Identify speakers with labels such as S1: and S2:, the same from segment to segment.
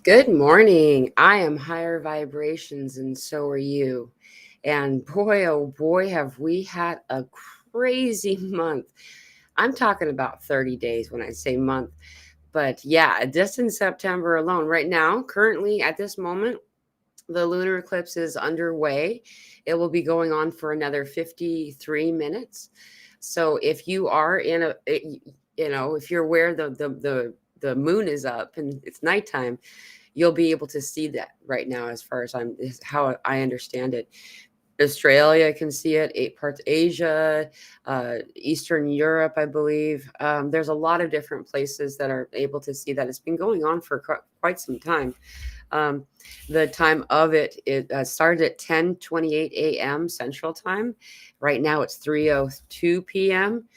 S1: Good morning. I am higher vibrations, and so are you. And boy, oh boy, have we had a crazy month. I'm talking about 30 days when I say month. But yeah, just in September alone, right now, currently at this moment, the lunar eclipse is underway. It will be going on for another 53 minutes. So if you are if you're where the moon is up and it's nighttime, you'll be able to see that right now as far as I'm is how I understand it. Australia can see it, 8 parts Asia, Eastern Europe, I believe. There's a lot of different places that are able to see that. It's been going on for quite some time. Um, the time of it started at 10:28 a.m. Central Time. Right now it's 3:02 p.m.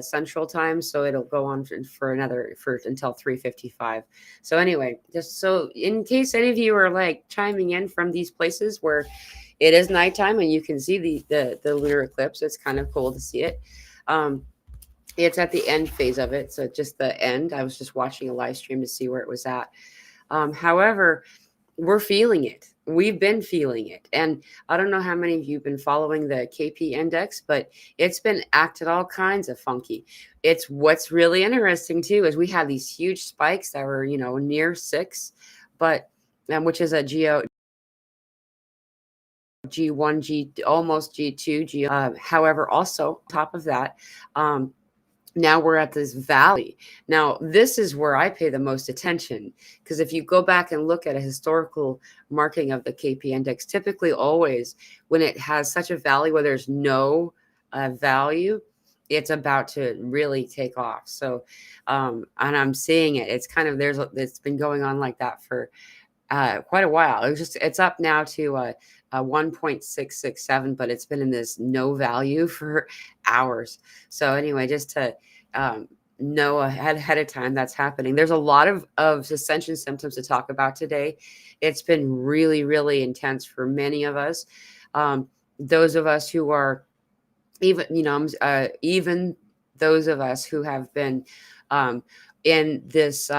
S1: Central Time, so it'll go on for another for until 3:55. So anyway, just so in case any of you are like chiming in from these places where it is nighttime and you can see the lunar eclipse, it's kind of cool to see it. Um, it's at the end phase of it, so just the end. I was just watching a live stream to see where it was at. However, we're feeling it. We've been feeling it. And I don't know how many of you have been following the KP index, but it's been acted all kinds of funky. It's what's really interesting too is we have these huge spikes that were, near 6, but which is a G1, G almost G2, however, also top of that, um, now we're at this valley. Now, this is where I pay the most attention because if you go back and look at a historical marking of the KP index, typically always when it has such a valley where there's no value, it's about to really take off. So, and I'm seeing it. It's kind of it's been going on like that for quite a while. It's up now to 1.667, but it's been in this no value for hours. So anyway, just to um, know ahead of time that's happening. There's a lot of ascension symptoms to talk about today. It's been really, really intense for many of us. Those of us who are even those of us who have been um, in this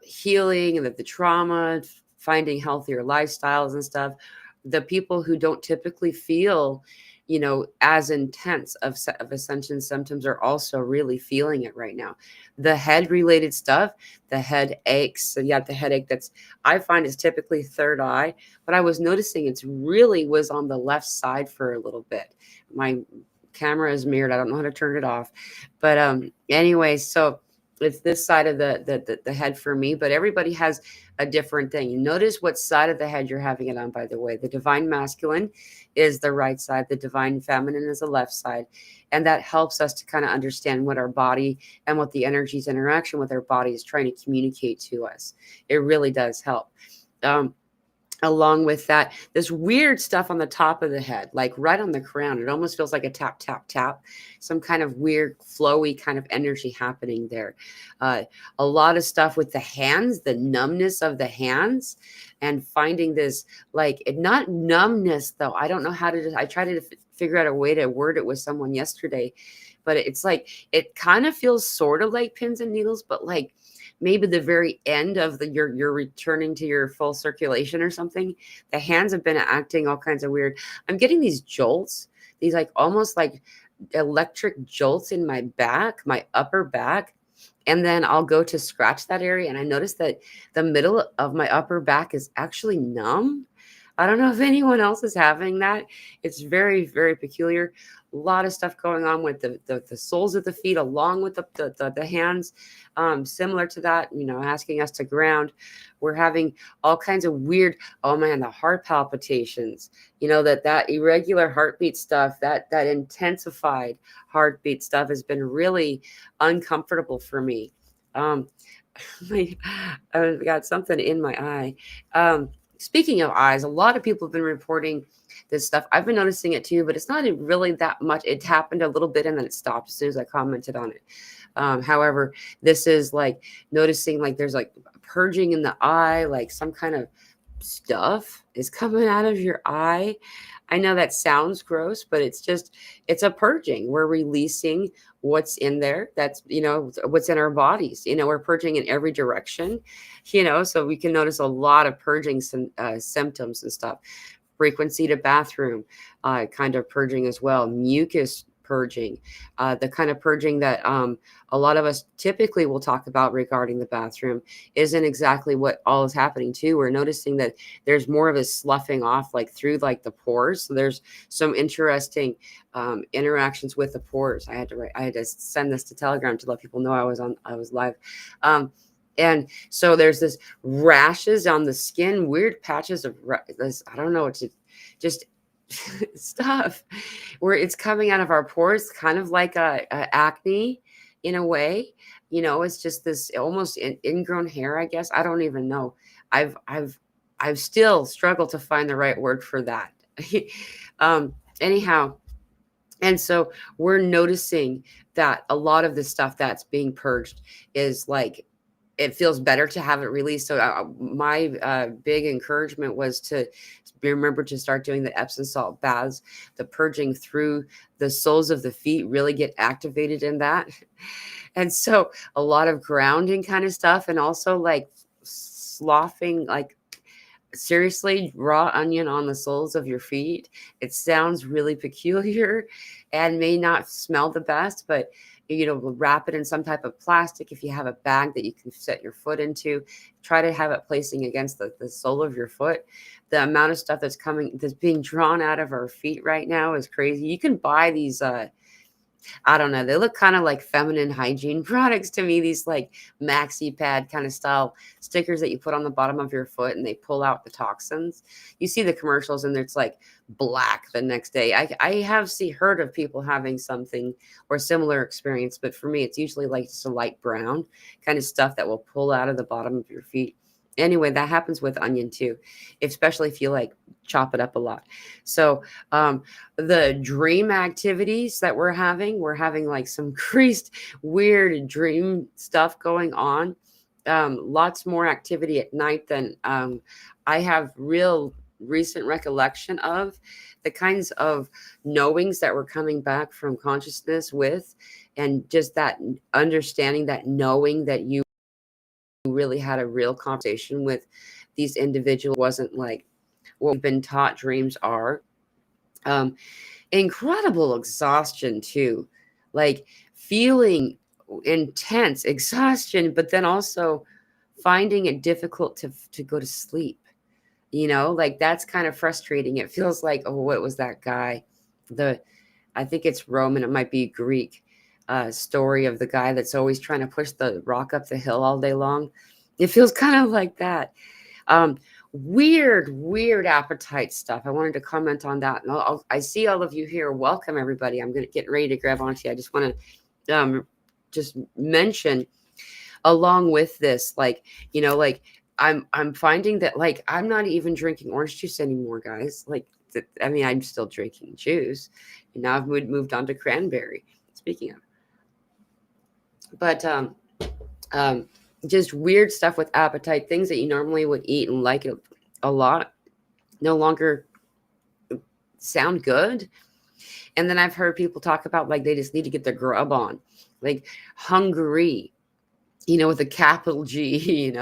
S1: healing and the trauma, finding healthier lifestyles and stuff, the people who don't typically feel as intense of ascension symptoms are also really feeling it right now. The head related stuff, the head aches, so yeah, the headache that's I find is typically third eye, but I was noticing it's really was on the left side for a little bit. My camera is mirrored. I don't know how to turn it off. But anyway, so it's this side of the head for me, but everybody has a different thing. You notice what side of the head you're having it on, by the way. The divine masculine is the right side, the divine feminine is the left side. And that helps us to kind of understand what our body and what the energy's interaction with our body is trying to communicate to us. It really does help. Um, Along with that, this weird stuff on the top of the head, like right on the crown. It almost feels like a tap, tap, tap. Some kind of weird, flowy kind of energy happening there. A lot of stuff with the hands, the numbness of the hands, and finding this not numbness though. I don't know how to. I tried to figure out a way to word it with someone yesterday, but it's like it kind of feels sort of like pins and needles, but like maybe the very end of you're returning to your full circulation or something. The hands have been acting all kinds of weird. I'm getting these jolts, these like almost like electric jolts in my back, my upper back. And then I'll go to scratch that area and I notice that the middle of my upper back is actually numb. I don't know if anyone else is having that. It's very, very peculiar. A lot of stuff going on with the soles of the feet along with the hands, similar to that, asking us to ground. We're having all kinds of weird, oh man, the heart palpitations, that irregular heartbeat stuff, that intensified heartbeat stuff has been really uncomfortable for me. Um, I've got something in my eye. Speaking of eyes, a lot of people have been reporting this stuff. I've been noticing it too, but it's not really that much. It happened a little bit and then it stopped as soon as I commented on it. However, this is like noticing like there's like purging in the eye, like some kind of stuff is coming out of your eye. I know that sounds gross, but it's a purging. We're releasing what's in there. That's, what's in our bodies. We're purging in every direction, so we can notice a lot of purging symptoms and stuff. Frequency to bathroom, kind of purging as well. Mucus purging, the kind of purging that a lot of us typically will talk about regarding the bathroom isn't exactly what all is happening too. We're noticing that there's more of a sloughing off, like through like the pores. So there's some interesting interactions with the pores. I had to send this to Telegram to let people know I was live. And so there's this rashes on the skin, weird patches of this, I don't know, it's just stuff where it's coming out of our pores, kind of like a acne in a way. It's just this almost ingrown hair, I guess. I don't even know. I've still struggled to find the right word for that. Anyhow, and so we're noticing that a lot of the stuff that's being purged is like, it feels better to have it released. So my big encouragement was to remember to start doing the Epsom salt baths, the purging through the soles of the feet, really get activated in that. And so a lot of grounding kind of stuff, and also like sloughing, like seriously, raw onion on the soles of your feet. It sounds really peculiar and may not smell the best, but wrap it in some type of plastic. If you have a bag that you can set your foot into, try to have it placing against the sole of your foot. The amount of stuff that's being drawn out of our feet right now is crazy. You can buy these, I don't know, they look kind of like feminine hygiene products to me, these like maxi pad kind of style stickers that you put on the bottom of your foot and they pull out the toxins. You see the commercials and it's like black the next day. I have heard of people having something or similar experience, but for me, it's usually like just a light brown kind of stuff that will pull out of the bottom of your feet. Anyway, that happens with onion too, especially if you like chop it up a lot. So the dream activities that we're having like some creased, weird dream stuff going on. Lots more activity at night than I have real recent recollection of. The kinds of knowings that were coming back from consciousness with, and just that understanding, that knowing that you really had a real conversation with these individuals, wasn't like what we've been taught dreams are. Incredible exhaustion too, like feeling intense exhaustion, but then also finding it difficult to go to sleep. Like that's kind of frustrating. It feels like, oh, what was that guy? I think it's Roman, it might be Greek, story of the guy that's always trying to push the rock up the hill all day long. It feels kind of like that. Weird appetite stuff. I wanted to comment on that. And I see all of you here. Welcome, everybody. I'm going to get ready to grab onto you. I just want to just mention along with this, like, like I'm finding that like I'm not even drinking orange juice anymore, guys. Like, I mean, I'm still drinking juice, and now I've moved on to cranberry. Speaking of, but just weird stuff with appetite, things that you normally would eat and like it a lot, no longer sound good. And then I've heard people talk about like they just need to get their grub on, like hungry, with a capital G,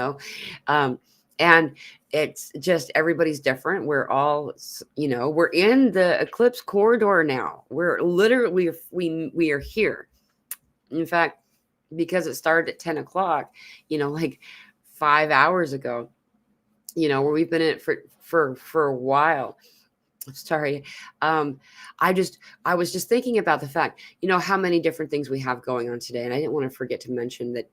S1: and it's just everybody's different. We're all, we're in the eclipse corridor now. We're literally, we are here. In fact, because it started at 10 o'clock, like 5 hours ago, where we've been in it for a while. Sorry. I was just thinking about the fact, how many different things we have going on today. And I didn't want to forget to mention that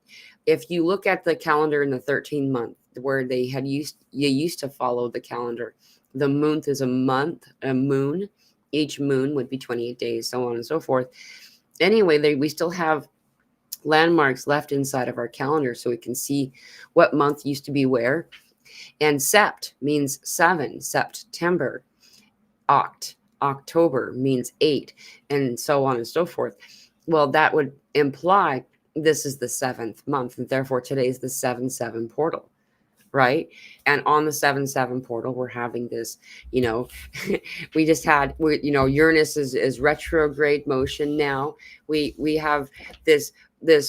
S1: if you look at the calendar in the 13th month, where you used to follow the calendar, the month is a moon. Each moon would be 28 days, so on and so forth. Anyway, we still have landmarks left inside of our calendar so we can see what month used to be where. And sept means 7, September. October means 8, and so on and so forth. Well, that would imply this is the 7th month, and therefore today is the 7/7 portal. right? And on the 7-7 portal, we're having this, you know, Uranus is retrograde motion now. We have this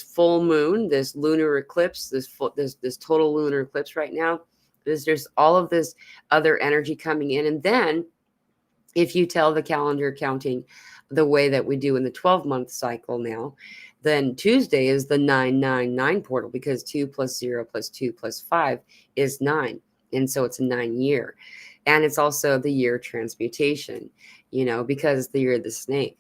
S1: full moon, this lunar eclipse, this total lunar eclipse right now. There's all of this other energy coming in. And then if you tell the calendar counting the way that we do in the 12-month cycle now, then Tuesday is the 999 portal, because 2 plus 0 plus 2 plus 5 is 9. And so it's a 9-year. And it's also the year of transmutation, because it's the year of the snake.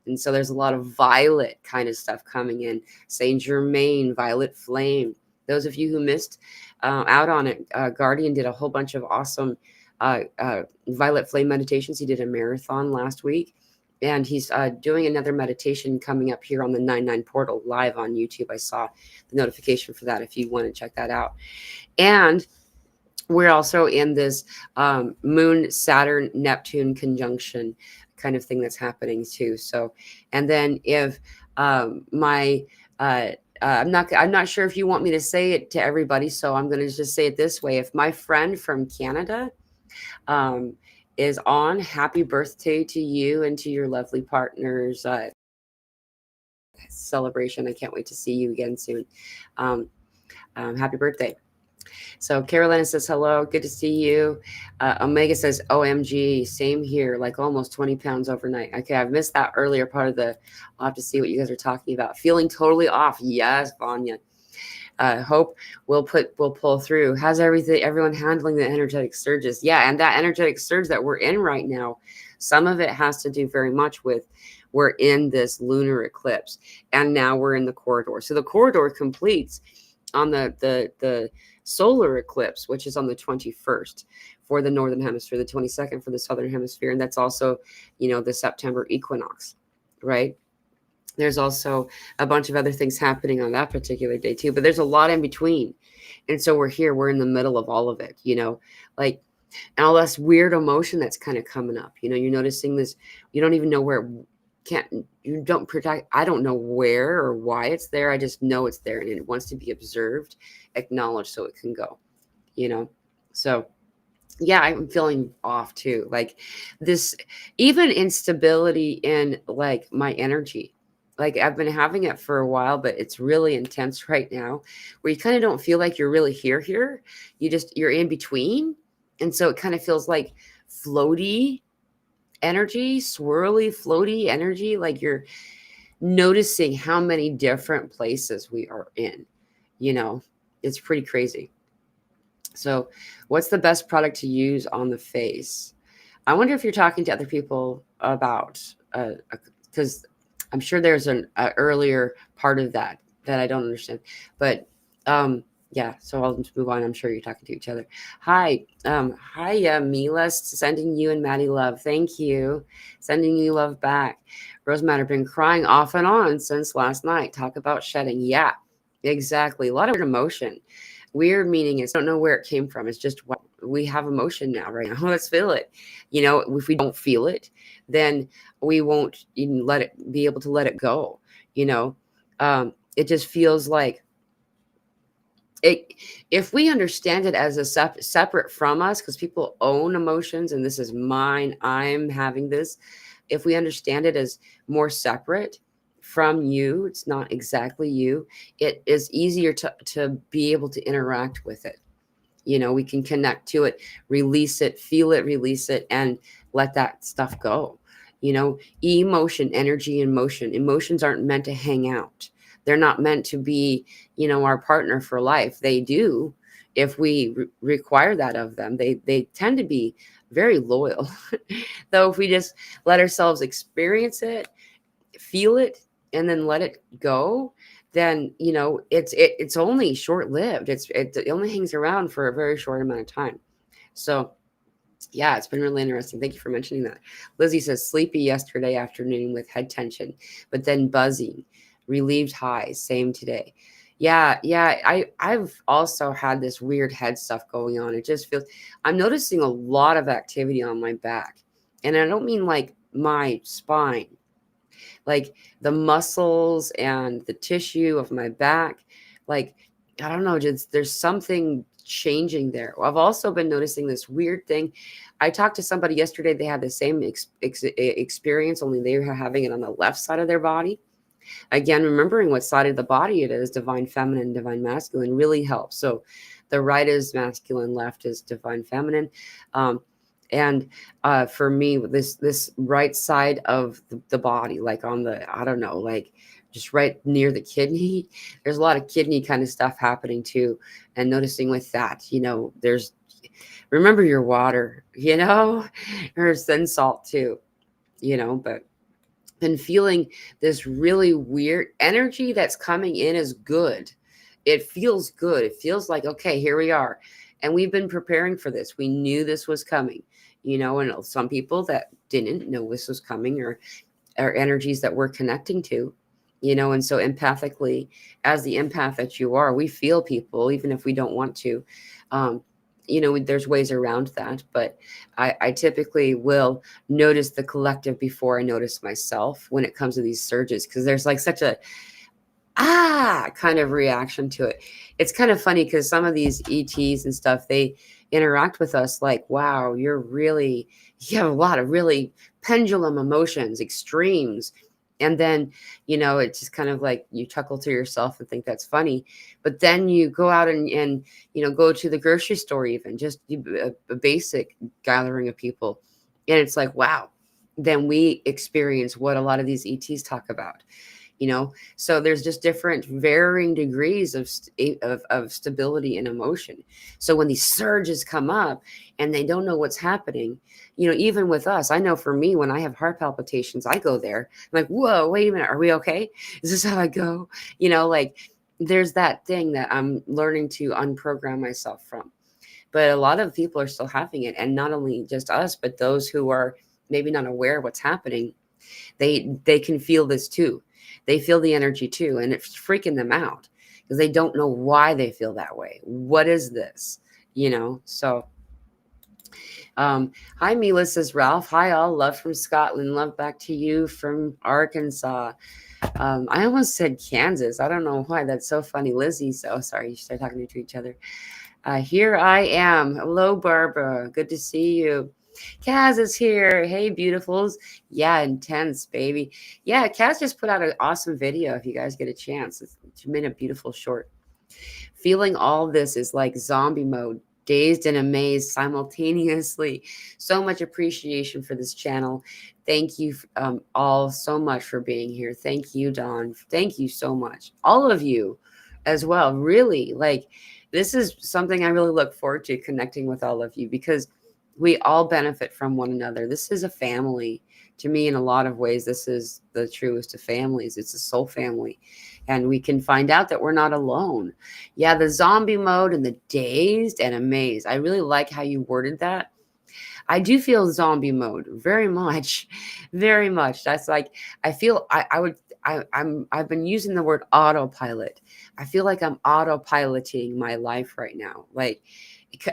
S1: And so there's a lot of violet kind of stuff coming in. Saint Germain, violet flame. Those of you who missed out on it, Guardian did a whole bunch of awesome violet flame meditations. He did a marathon last week, and he's doing another meditation coming up here on the 99 portal live on YouTube. I saw the notification for that if you want to check that out. And we're also in this moon, Saturn, Neptune conjunction kind of thing that's happening too. So, and then if I'm not sure if you want me to say it to everybody, so I'm going to just say it this way. If my friend from Canada is on, happy birthday to you and to your lovely partner's celebration. I can't wait to see you again soon. Happy birthday. So Carolina says hello, good to see you. Omega says OMG, same here, like almost 20 pounds overnight. Okay, I've missed that earlier part of I'll have to see what you guys are talking about. Feeling totally off. Yes, Vanya. Hope we'll pull through. How's everyone handling the energetic surges? Yeah, and that energetic surge that we're in right now, some of it has to do very much with we're in this lunar eclipse, and now we're in the corridor. So the corridor completes on the solar eclipse, which is on the 21st for the northern hemisphere, the 22nd for the southern hemisphere, and that's also the September equinox, right? There's also a bunch of other things happening on that particular day too, but there's a lot in between. And so we're in the middle of all of it, like, and all this weird emotion that's kind of coming up. You're noticing this, you don't even know where you don't protect. I don't know where or why it's there. I just know it's there, and it wants to be observed, acknowledged, so it can go, so yeah, I'm feeling off too. Like this, even instability in like my energy. Like I've been having it for a while, but it's really intense right now, where you kind of don't feel like you're really here. You're in between. And so it kind of feels like floaty energy, swirly, floaty energy. Like you're noticing how many different places we are in, it's pretty crazy. So what's the best product to use on the face? I wonder if you're talking to other people about, because I'm sure there's an earlier part of that I don't understand. But yeah, so I'll just move on. I'm sure you're talking to each other. Hi, Mila, sending you and Maddie love. Thank you. Sending you love back. Rosemary, been crying off and on since last night. Talk about shedding. Yeah, exactly. A lot of emotion. Weird meaning is I don't know where it came from. It's just what we have emotion now, right now. Let's feel it. If we don't feel it, then we won't even be able to let it go. It just feels like it. If we understand it as a separate from us, because people own emotions, and this is mine, I'm having this. If we understand it as more separate from you, it's not exactly you, it is easier to be able to interact with it. We can connect to it, release it, feel it, release it, and let that stuff go. Emotion, energy, and motion. Emotions aren't meant to hang out. They're not meant to be, our partner for life. They do if we require that of them. They tend to be very loyal. Though if we just let ourselves experience it, feel it, and then let it go, then it's only short-lived. It only hangs around for a very short amount of time. So yeah, it's been really interesting. Thank you for mentioning that. Lizzie says sleepy yesterday afternoon with head tension, but then buzzing, relieved highs. Same today. Yeah. I've also had this weird head stuff going on. It just feels, I'm noticing a lot of activity on my back, and I don't mean like my spine, like the muscles and the tissue of my back. Like, I don't know, just there's something changing there. I've also been noticing this weird thing. I talked to somebody yesterday. They had the same experience, only they were having it on the left side of their body. Again, remembering what side of the body it is, divine feminine, divine masculine, really helps. So the right is masculine, left is divine feminine. And for me, this right side of the body, like on the, I don't know, like just right near the kidney, there's a lot of kidney kind of stuff happening too. And noticing with that, there's, remember your water, or then salt too, but been feeling this really weird energy that's coming in is good. It feels good. It feels like, okay, here we are. And we've been preparing for this. We knew this was coming, and some people that didn't know this was coming or energies that we're connecting to, and so empathically, as the empath that you are, we feel people, even if we don't want to. There's ways around that, but I typically will notice the collective before I notice myself when it comes to these surges, because there's like such a kind of reaction to it. It's kind of funny because some of these ETs and stuff, they interact with us like, wow, you have a lot of really pendulum emotions, extremes. And then, it's just kind of like you chuckle to yourself and think that's funny. But then you go out and go to the grocery store, even just a basic gathering of people. And it's like, wow, then we experience what a lot of these ETs talk about. So there's just different varying degrees of stability and emotion. So when these surges come up and they don't know what's happening, even with us, I know for me, when I have heart palpitations, I go there. I'm like, whoa, wait a minute, are we okay? Is this how I go? Like there's that thing that I'm learning to unprogram myself from. But a lot of people are still having it, and not only just us, but those who are maybe not aware of what's happening, they can feel this too. They feel the energy too, and it's freaking them out because they don't know why they feel that way. What is this? So hi, Mila, says Ralph. Hi, all. Love from Scotland. Love back to you from Arkansas. I almost said Kansas. I don't know why. That's so funny. Lizzie. So sorry. You started talking to each other. Here I am. Hello, Barbara. Good to see you. Kaz is here. Hey, beautifuls. Yeah, intense, baby. Yeah, Kaz just put out an awesome video if you guys get a chance. It's a 2-minute beautiful short. Feeling all this is like zombie mode, dazed and amazed simultaneously. So much appreciation for this channel. Thank you all so much for being here. Thank you, Dawn. Thank you so much. All of you as well. Really, like, this is something I really look forward to, connecting with all of you, because we all benefit from one another. This is a family. To me, in a lot of ways, this is the truest of families. It's a soul family. And we can find out that we're not alone. Yeah, the zombie mode and the dazed and amazed. I really like how you worded that. I do feel zombie mode very much, very much. That's like, I feel I've been using the word autopilot. I feel like I'm autopiloting my life right now. Like,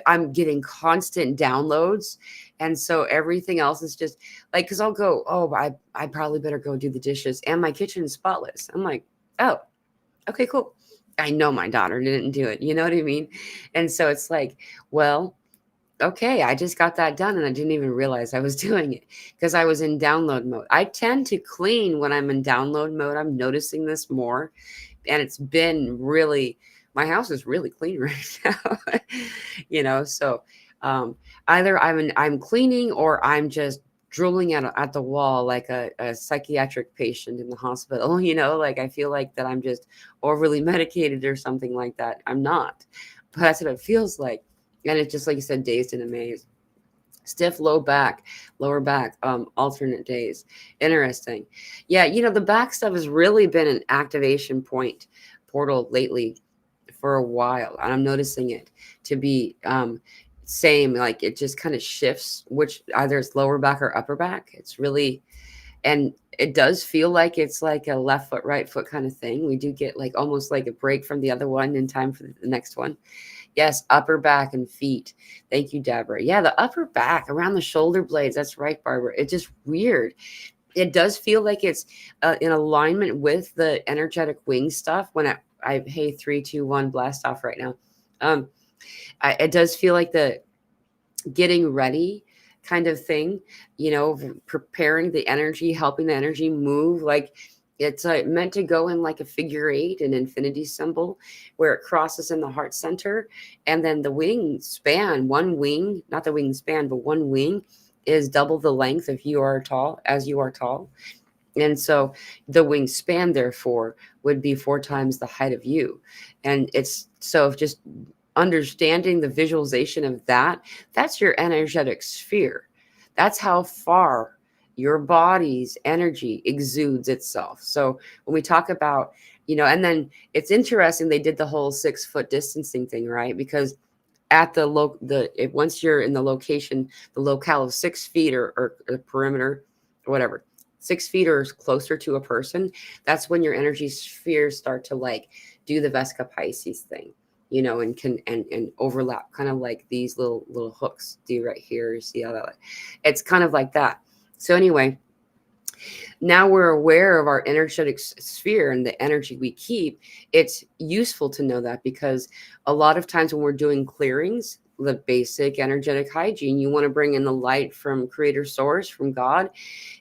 S1: I'm getting constant downloads. And so everything else is just like, because I'll go, oh, I probably better go do the dishes, and my kitchen is spotless. I'm like, oh, okay, cool. I know my daughter didn't do it. You know what I mean? And so it's like, well, okay, I just got that done and I didn't even realize I was doing it because I was in download mode. I tend to clean when I'm in download mode. I'm noticing this more. And it's been really, my house is really clean right now. So either I'm cleaning or I'm just drooling at the wall like a psychiatric patient in the hospital. Like I feel like that I'm just overly medicated or something like that. I'm not, but that's what it feels like. And it's just like you said, dazed and amazed. Stiff lower back, alternate days. Interesting. Yeah, the back stuff has really been an activation point portal lately for a while. And I'm noticing it to be same, like it just kind of shifts, which either it's lower back or upper back. It's really, and it does feel like it's like a left foot, right foot kind of thing. We do get like almost like a break from the other one in time for the next one. Yes, upper back and feet. Thank you, Deborah. Yeah, the upper back around the shoulder blades. That's right, Barbara. It's just weird. It does feel like it's in alignment with the energetic wing stuff. When I hey, 3, 2, 1, blast off right now. It does feel like the getting ready kind of thing, preparing the energy, helping the energy move. Like it's meant to go in like a figure eight, an infinity symbol, where it crosses in the heart center. And then the wing span, one wing, not the wingspan, but one wing is double the length if you are tall, as you are tall. And so the wingspan, therefore, would be 4 times the height of you. And it's so just understanding the visualization of that, that's your energetic sphere. That's how far your body's energy exudes itself. So when we talk about, and then it's interesting, they did the whole 6 foot distancing thing, right? Because at once you're in the location, the locale of 6 feet or the perimeter or whatever, 6 feet or closer to a person, that's when your energy spheres start to like do the Vesca Pisces thing, and can and overlap, kind of like these little hooks do right here. You see how that? It's kind of like that. So anyway, now we're aware of our energetic sphere and the energy we keep. It's useful to know that, because a lot of times when we're doing clearings, the basic energetic hygiene, you want to bring in the light from creator source, from God,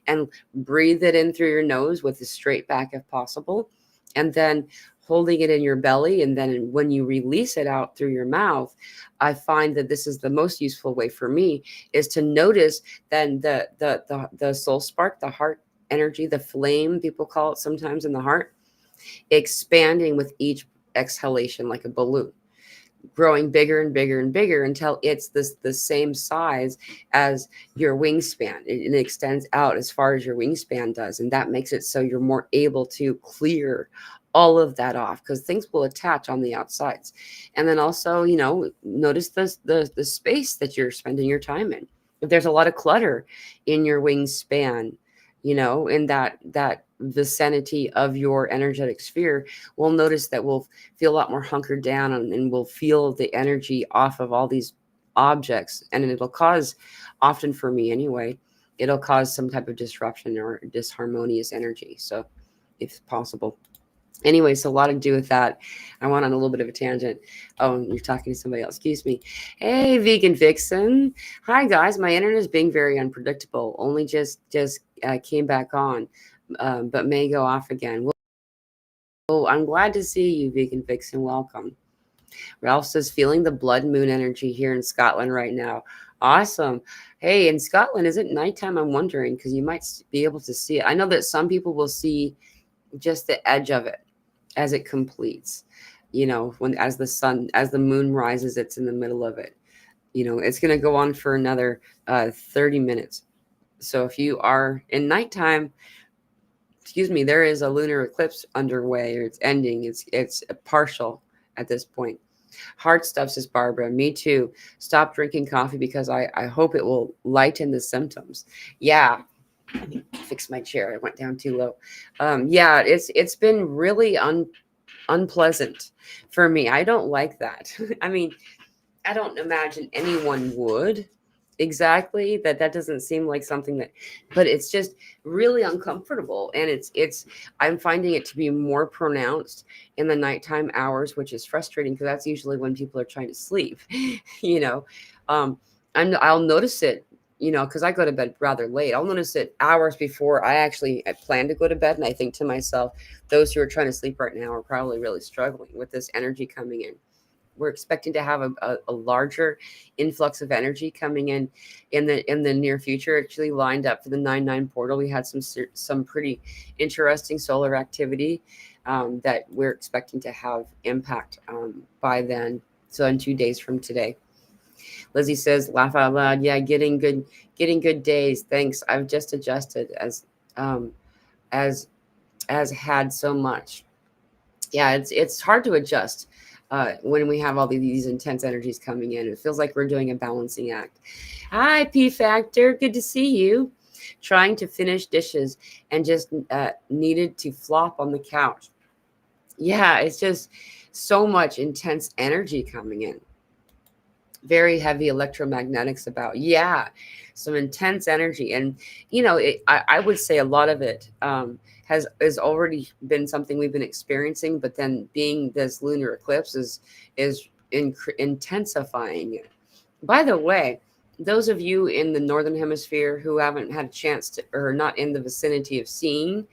S1: and breathe it in through your nose with a straight back if possible, and then holding it in your belly. And then when you release it out through your mouth, I find that this is the most useful way for me, is to notice then the soul spark, the heart energy, the flame, people call it sometimes, in the heart, expanding with each exhalation like a balloon, growing bigger and bigger and bigger until it's the same size as your wingspan. It extends out as far as your wingspan does, and that makes it so you're more able to clear all of that off, because things will attach on the outsides. And then also, notice the space that you're spending your time in. If there's a lot of clutter in your wingspan, in that vicinity of your energetic sphere, we'll notice that we'll feel a lot more hunkered down, and we'll feel the energy off of all these objects. And it'll cause, often for me anyway, it'll cause some type of disruption or disharmonious energy. So if possible. Anyway, so a lot to do with that. I went on a little bit of a tangent. Oh, you're talking to somebody else. Excuse me. Hey, Vegan Vixen. Hi, guys. My internet is being very unpredictable. Only just came back on, but may go off again. Well, I'm glad to see you, Vegan Vixen. Welcome. Ralph says, feeling the blood moon energy here in Scotland right now. Awesome. Hey, in Scotland, is it nighttime? I'm wondering, because you might be able to see it. I know that some people will see just the edge of it as it completes, as the moon rises, it's in the middle of it. It's going to go on for another 30 minutes. So if you are in nighttime, there is a lunar eclipse underway, or it's ending. It's partial at this point. Hard stuff, says Barbara. Me too. Stop drinking coffee because I hope it will lighten the symptoms. Yeah. Let me fix my chair. I went down too low. Yeah, it's been really unpleasant for me. I don't like that. I mean, I don't imagine anyone would. Exactly. That doesn't seem like something that, but it's just really uncomfortable. And I'm finding it to be more pronounced in the nighttime hours, which is frustrating, because that's usually when people are trying to sleep, I'll notice it, because I go to bed rather late. I'll notice it hours before I plan to go to bed. And I think to myself, those who are trying to sleep right now are probably really struggling with this energy coming in. We're expecting to have a larger influx of energy coming in the near future. Actually lined up for the 9/9 portal. We had some pretty interesting solar activity that we're expecting to have impact by then. So in 2 days from today. Lizzie says, laugh out loud. Yeah, getting good days. Thanks. I've just adjusted as had so much. Yeah, it's hard to adjust when we have all these intense energies coming in. It feels like we're doing a balancing act. Hi, P Factor. Good to see you. Trying to finish dishes and just needed to flop on the couch. Yeah, it's just so much intense energy coming in. Very heavy electromagnetics about. Yeah, some intense energy. And, I would say a lot of it has already been something we've been experiencing. But then being this lunar eclipse is intensifying it. By the way, those of you in the northern hemisphere who haven't had a chance to, or not in the vicinity of seeing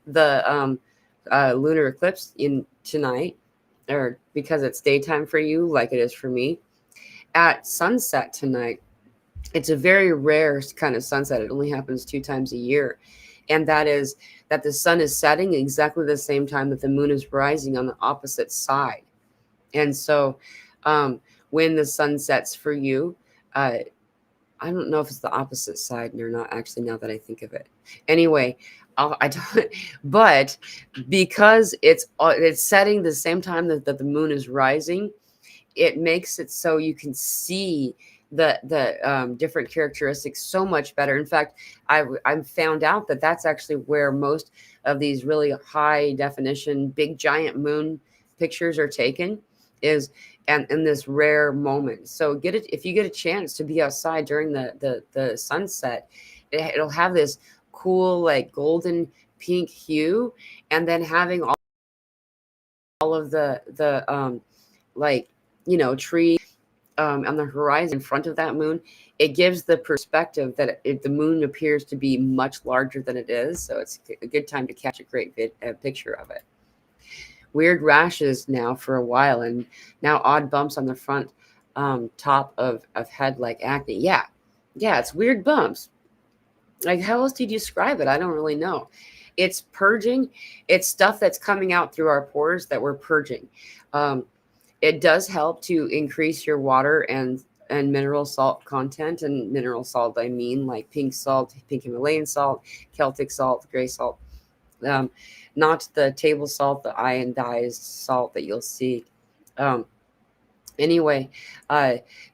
S1: the lunar eclipse in tonight, or because it's daytime for you like it is for me, at sunset tonight, it's a very rare kind of sunset. It only happens 2 times a year, and that is that the sun is setting exactly the same time that the moon is rising on the opposite side. And so when the sun sets for you, uh, I don't know if it's the opposite side or not, actually, now that I think of it. Anyway, I don't, but because it's setting the same time that the moon is rising, it makes it so you can see the different characteristics so much better. In fact, I found out that that's actually where most of these really high definition, big giant moon pictures are taken, is and in this rare moment. So get it if you get a chance to be outside during the sunset, it'll have this cool like golden pink hue, and then having all of the like tree on the horizon in front of that moon. It gives the perspective that the moon appears to be much larger than it is. So it's a good time to catch a great picture of it. Weird rashes now for a while, and now odd bumps on the front top of head like acne. Yeah, it's weird bumps. Like, how else do you describe it? I don't really know. It's purging. It's stuff that's coming out through our pores that we're purging. It does help to increase your water and mineral salt content. And mineral salt, I mean like pink salt, pink Himalayan salt, Celtic salt, gray salt. Not the table salt, the iodized salt that you'll see. Anyway,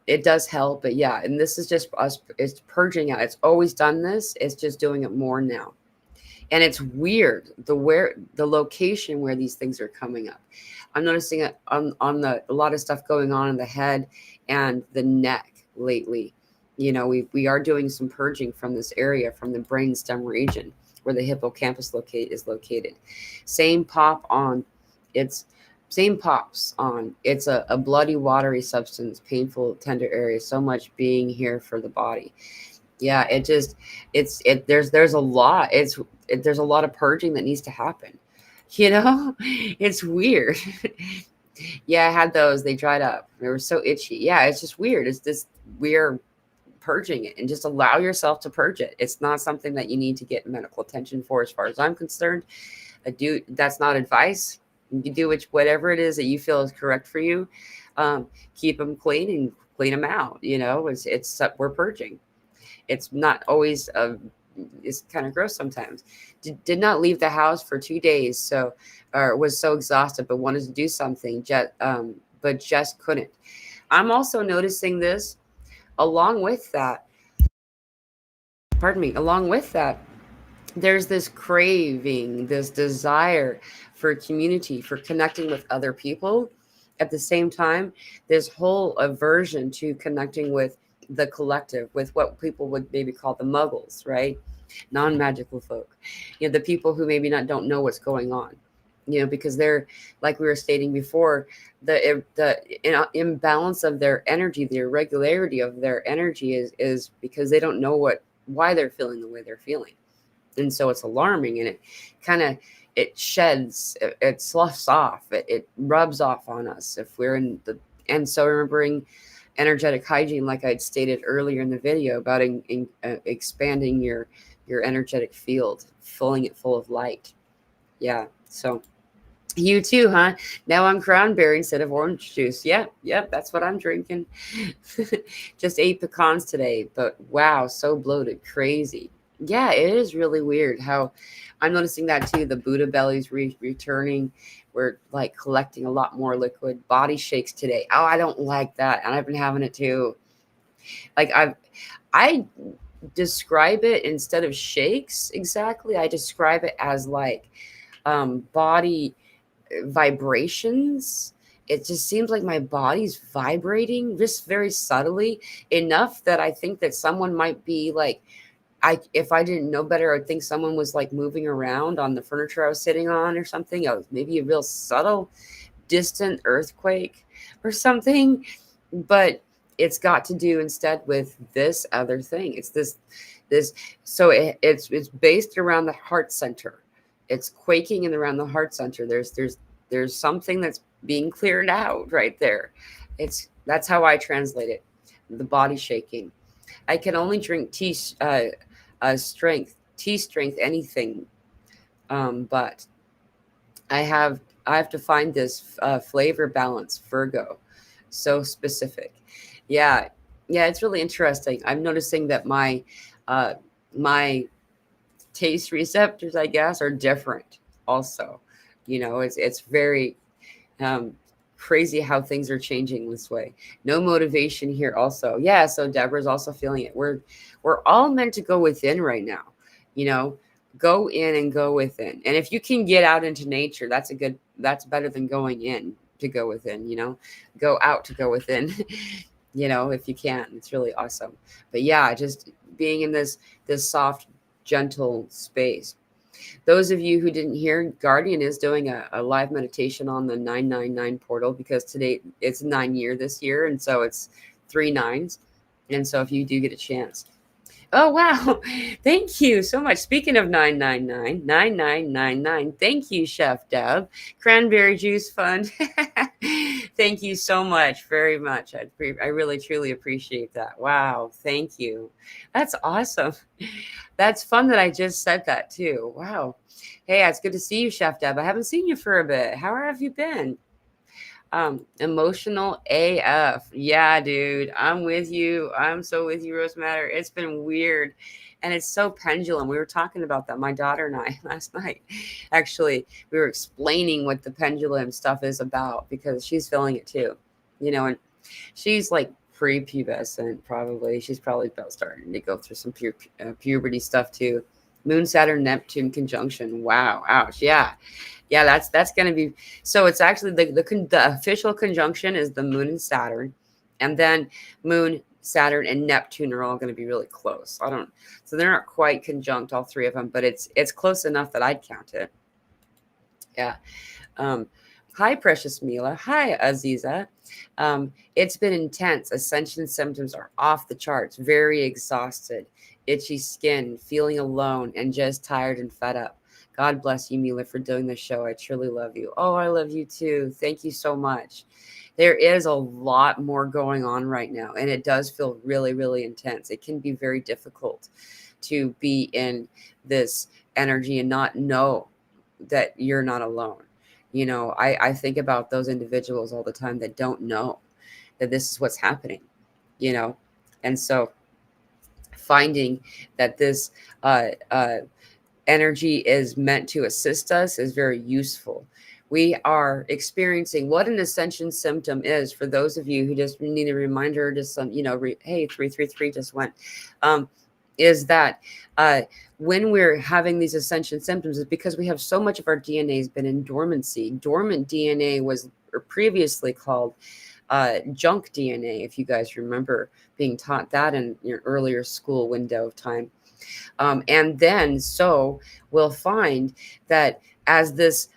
S1: it does help, but yeah, and this is just us. It's purging out. It's always done this. It's just doing it more now, and it's weird the location where these things are coming up. I'm noticing it on a lot of stuff going on in the head and the neck lately. We are doing some purging from this area, from the brainstem region where the hippocampus is located. Same pops on. It's a bloody, watery substance, painful, tender area. So much being here for the body. Yeah, there's a lot. There's a lot of purging that needs to happen. It's weird. Yeah, I had those. They dried up. They were so itchy. Yeah, it's just weird. It's this weird purging it, and just allow yourself to purge it. It's not something that you need to get medical attention for, as far as I'm concerned. That's not advice. You do whatever it is that you feel is correct for you. Keep them clean and clean them out. It's we're purging. It's not always it's kind of gross sometimes. Did not leave the house for 2 days, so or was so exhausted, but wanted to do something, but just couldn't. I'm also noticing this. Along with that, there's this craving, this desire for community, for connecting with other people. At the same time, this whole aversion to connecting with the collective, with what people would maybe call the muggles, right? Non-magical folk. The people who maybe don't know what's going on. Because they're, like we were stating before, the imbalance of their energy, the irregularity of their energy is because they don't know why they're feeling the way they're feeling. And so it's alarming, and it sheds, it sloughs off, it rubs off on us if we're and so remembering energetic hygiene, like I'd stated earlier in the video, about expanding your energetic field, filling it full of light. Yeah, so you too, huh? Now I'm cranberry instead of orange juice. Yep, that's what I'm drinking. Just ate pecans today, but wow, so bloated, crazy. Yeah, it is really weird how I'm noticing that too. The Buddha belly's returning. We're like collecting a lot more liquid. Body shakes today. Oh, I don't like that, and I've been having it too. Like I describe it, instead of shakes exactly, I describe it as like body vibrations. It just seems like my body's vibrating just very subtly, enough that I think that someone might be like, if I didn't know better, I'd think someone was like moving around on the furniture I was sitting on or something. Maybe a real subtle, distant earthquake. or something, but it's got to do instead with this other thing. It's this. So it's based around the heart center. It's quaking and around the heart center. There's something that's being cleared out right there. That's how I translate it. The body shaking. I can only drink tea strength, anything. But I have I have to find this flavor balance, Virgo, so specific. Yeah, yeah, it's really interesting. I'm noticing that uh, my taste receptors, I guess, are different. Also, it's very um, crazy how things are changing this way. No motivation here. Also, yeah. So Deborah's also feeling it. We're all meant to go within right now. You know, go in and go within. And if you can get out into nature, That's better than going in to go within. Go out to go within. If you can, it's really awesome. But yeah, just being in this soft, gentle space. Those of you who didn't hear, Guardian is doing a live meditation on the 999 portal, because today it's 9 year this year. And so it's 3 9s. And so if you do get a chance. Oh, wow. Thank you so much. Speaking of 999, 9999. Thank you, Chef Deb. Cranberry Juice Fund. Thank you so much, very much. I really, truly appreciate that. Wow. Thank you. That's awesome. That's fun that I just said that too. Wow. Hey, it's good to see you, Chef Deb. I haven't seen you for a bit. How have you been? Emotional AF. Yeah, dude. I'm with you. I'm so with you, Rose Matter. It's been weird. And it's so pendulum. We were talking about that, my daughter and I, last night. Actually, we were explaining what the pendulum stuff is about, because she's feeling it too. And she's like prepubescent, probably. She's probably about starting to go through some puberty stuff too. Moon, Saturn, Neptune conjunction. Wow. Ouch. Yeah. Yeah, that's going to be, so it's actually the official conjunction is the Moon and Saturn, and then Moon, Saturn, and Neptune are all going to be really close. So they're not quite conjunct, all three of them, but it's close enough that I'd count it. Yeah. Hi, Precious Mila. Hi, Aziza. It's been intense. Ascension symptoms are off the charts. Very exhausted, itchy skin, feeling alone, and just tired and fed up. God bless you, Mila, for doing the show. I truly love you. Oh, I love you too. Thank you so much. There is a lot more going on right now, and it does feel really, really intense. It can be very difficult to be in this energy and not know that you're not alone. I think about those individuals all the time that don't know that this is what's happening, and so finding that this energy is meant to assist us is very useful. We are experiencing what an ascension symptom is. For those of you who just need a reminder, just some, hey, 333 just went, is that when we're having these ascension symptoms is because we have so much of our DNA has been in dormancy. Dormant DNA was previously called junk DNA, if you guys remember being taught that in your earlier school window of time. And then so we'll find that as this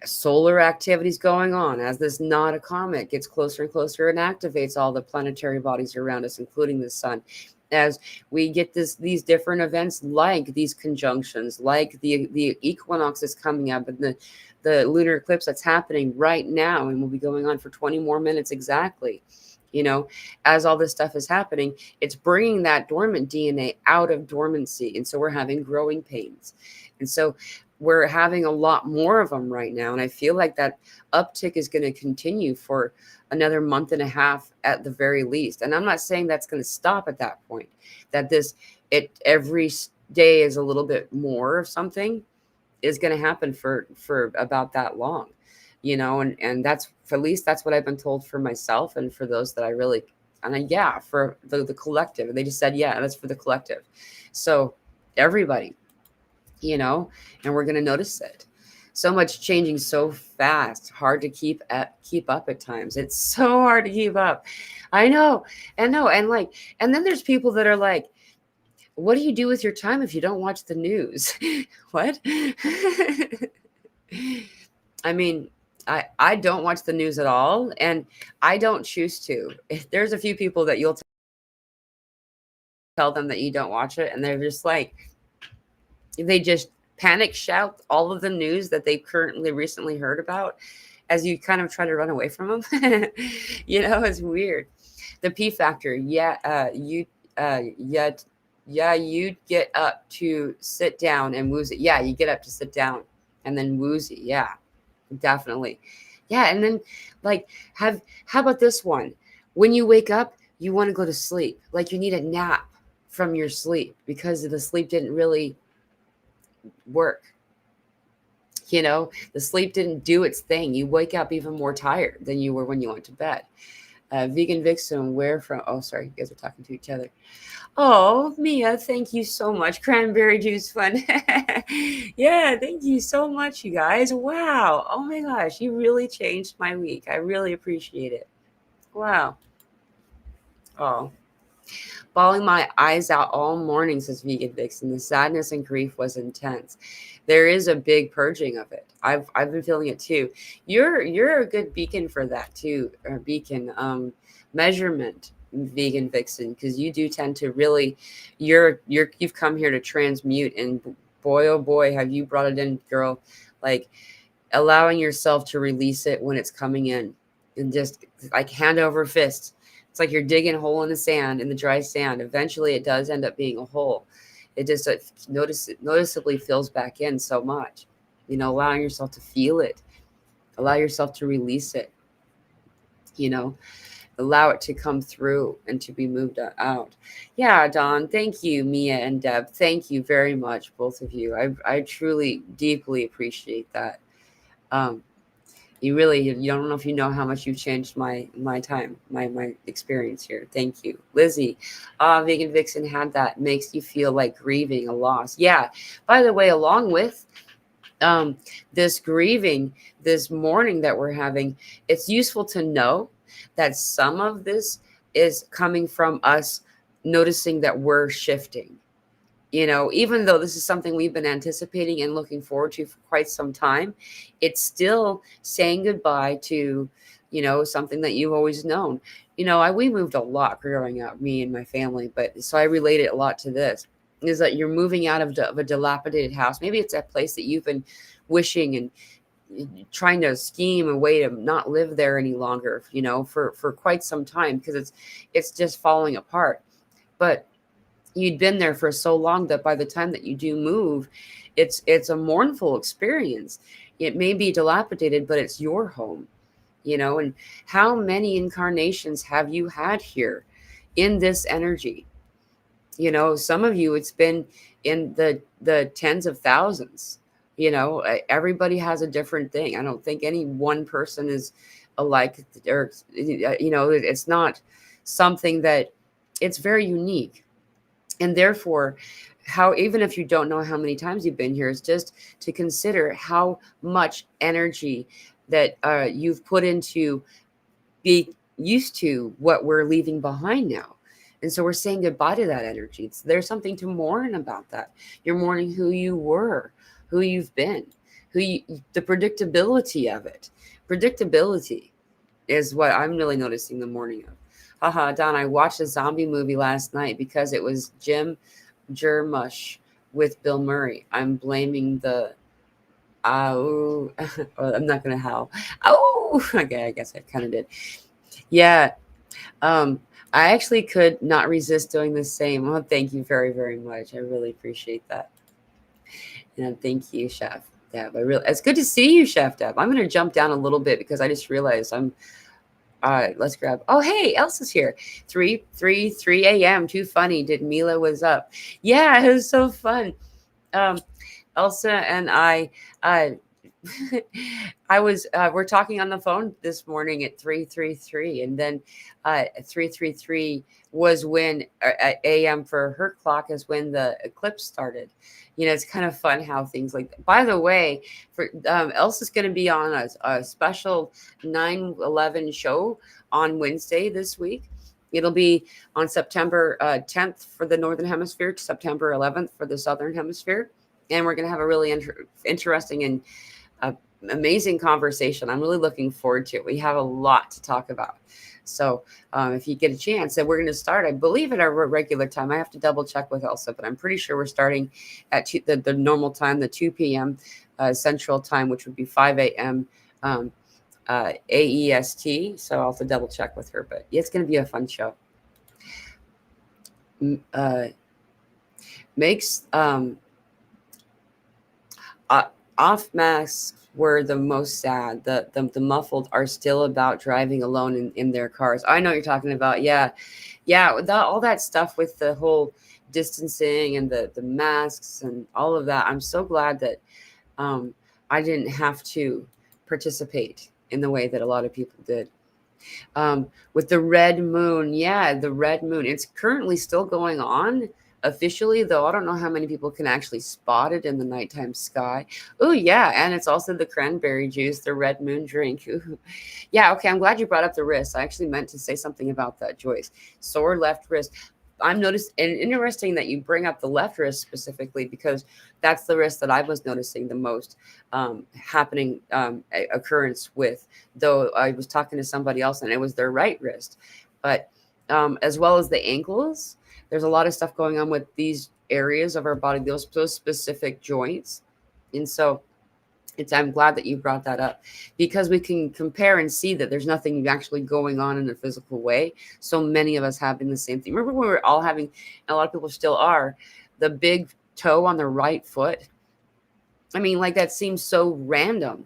S1: solar activity is going on, as this not a comet gets closer and closer and activates all the planetary bodies around us, including the sun, as we get these different events, like these conjunctions, like the equinox is coming up, and the lunar eclipse that's happening right now and will be going on for 20 more minutes exactly. As all this stuff is happening, it's bringing that dormant DNA out of dormancy. And so we're having growing pains. And so we're having a lot more of them right now. And I feel like that uptick is going to continue for another month and a half at the very least. And I'm not saying that's going to stop at that point, that every day is a little bit more of something is going to happen for about that long. And that's, at least that's what I've been told for myself and for those that I really, for the collective. They just said, yeah, that's for the collective. So everybody, and we're going to notice it. So much changing so fast, hard to keep up at times. It's so hard to keep up. I know. And then there's people that are like, what do you do with your time if you don't watch the news? What? I mean, I don't watch the news at all, and I don't choose to. There's a few people that you'll tell them that you don't watch it, and they're just like, they just panic shout all of the news that they currently recently heard about as you kind of try to run away from them. It's weird. The P factor, yeah, you get up to sit down and woozy. Yeah, you get up to sit down and then woozy. Yeah, definitely. Yeah, and then like how about this one? When you wake up, you want to go to sleep. Like you need a nap from your sleep because the sleep didn't really work. The sleep didn't do its thing. You wake up even more tired than you were when you went to bed. Vegan Vixen, where from? Oh, sorry, you guys are talking to each other. Oh, Mia, thank you so much. Cranberry juice fun. Yeah, thank you so much, you guys. Wow. Oh my gosh, you really changed my week. I really appreciate it. Wow. Oh. Bawling my eyes out all morning, says Vegan Vixen. The sadness and grief was intense. There is a big purging of it. I've been feeling it too. You're a good beacon for that too, or beacon measurement, Vegan Vixen, because you do tend to really you've come here to transmute, and boy oh boy have you brought it in, girl. Like allowing yourself to release it when it's coming in, and just like hand over fist. It's like you're digging a hole in the sand, in the dry sand. Eventually, it does end up being a hole. It just noticeably fills back in so much. Allowing yourself to feel it, allow yourself to release it. Allow it to come through and to be moved out. Yeah, Don. Thank you, Mia and Deb. Thank you very much, both of you. I truly, deeply appreciate that. Um, you don't know if you know how much you've changed my time, my experience here. Thank you. Lizzie, Vegan Vixen had that. Makes you feel like grieving a loss. Yeah, by the way, along with this grieving, this mourning that we're having, it's useful to know that some of this is coming from us noticing that we're shifting. Even though this is something we've been anticipating and looking forward to for quite some time, it's still saying goodbye to, something that you've always known. We moved a lot growing up, me and my family, but so I relate it a lot to this, is that you're moving out of a dilapidated house. Maybe it's that place that you've been wishing and trying to scheme a way to not live there any longer, for quite some time, because it's just falling apart. But you'd been there for so long that by the time that you do move, it's a mournful experience. It may be dilapidated, but it's your home. And how many incarnations have you had here in this energy? Some of you, it's been in the tens of thousands. Everybody has a different thing. I don't think any one person is alike, or it's not something that, it's very unique. And therefore, how, even if you don't know how many times you've been here, is just to consider how much energy that you've put into be used to what we're leaving behind now. And so we're saying goodbye to that energy. There's something to mourn about that. You're mourning who you were, who you've been, the predictability of it. Predictability is what I'm really noticing the mourning of. Haha, Don, I watched a zombie movie last night because it was Jim Jarmusch with Bill Murray. I'm blaming the ow. I'm not gonna howl. Oh, okay, I guess I kind of did. Yeah. I actually could not resist doing the same. Oh, thank you very, very much. I really appreciate that. And thank you, Chef Deb. It's good to see you, Chef Deb. I'm gonna jump down a little bit because I just realized I'm all right, let's grab. Oh, hey, Elsa's here. 3 a.m. Too funny. Did Mila was up? Yeah, it was so fun. Elsa and I we're talking on the phone this morning at 3:33, and then 3:33 was when a.m. for her clock is when the eclipse started. It's kind of fun how things like that. By the way, for Elsa's going to be on a special 9/11 show on Wednesday this week. It'll be on September 10th for the Northern Hemisphere, to September 11th for the Southern Hemisphere. And we're going to have a really interesting and amazing conversation. I'm really looking forward to it. We have a lot to talk about. So if you get a chance, and we're going to start, I believe, at our regular time. I have to double check with Elsa, but I'm pretty sure we're starting at the normal time, the 2 p.m. Central time, which would be 5 a.m. AEST. So I'll have to double check with her. But yeah, it's going to be a fun show. Makes off masks were the most sad. The muffled are still about driving alone in their cars. I know what you're talking about. Yeah. All that stuff with the whole distancing and the masks and all of that. I'm so glad that I didn't have to participate in the way that a lot of people did. With the red moon, the red moon. It's currently still going on officially, though I don't know how many people can actually spot it in the nighttime sky. Oh yeah, and it's also the cranberry juice, the red moon drink. Ooh. Yeah, okay, I'm glad you brought up the wrist. I actually meant to say something about that, Joyce. Sore left wrist. I'm noticed, and interesting that you bring up the left wrist specifically, because that's the wrist that I was noticing the most happening occurrence with. Though I was talking to somebody else and it was their right wrist, but as well as the ankles. There's a lot of stuff going on with these areas of our body, those specific joints, and so I'm glad that you brought that up, because we can compare and see that there's nothing actually going on in a physical way. So many of us having the same thing. Remember when we were all having, and a lot of people still are, the big toe on the right foot? I mean, like, that seems so random.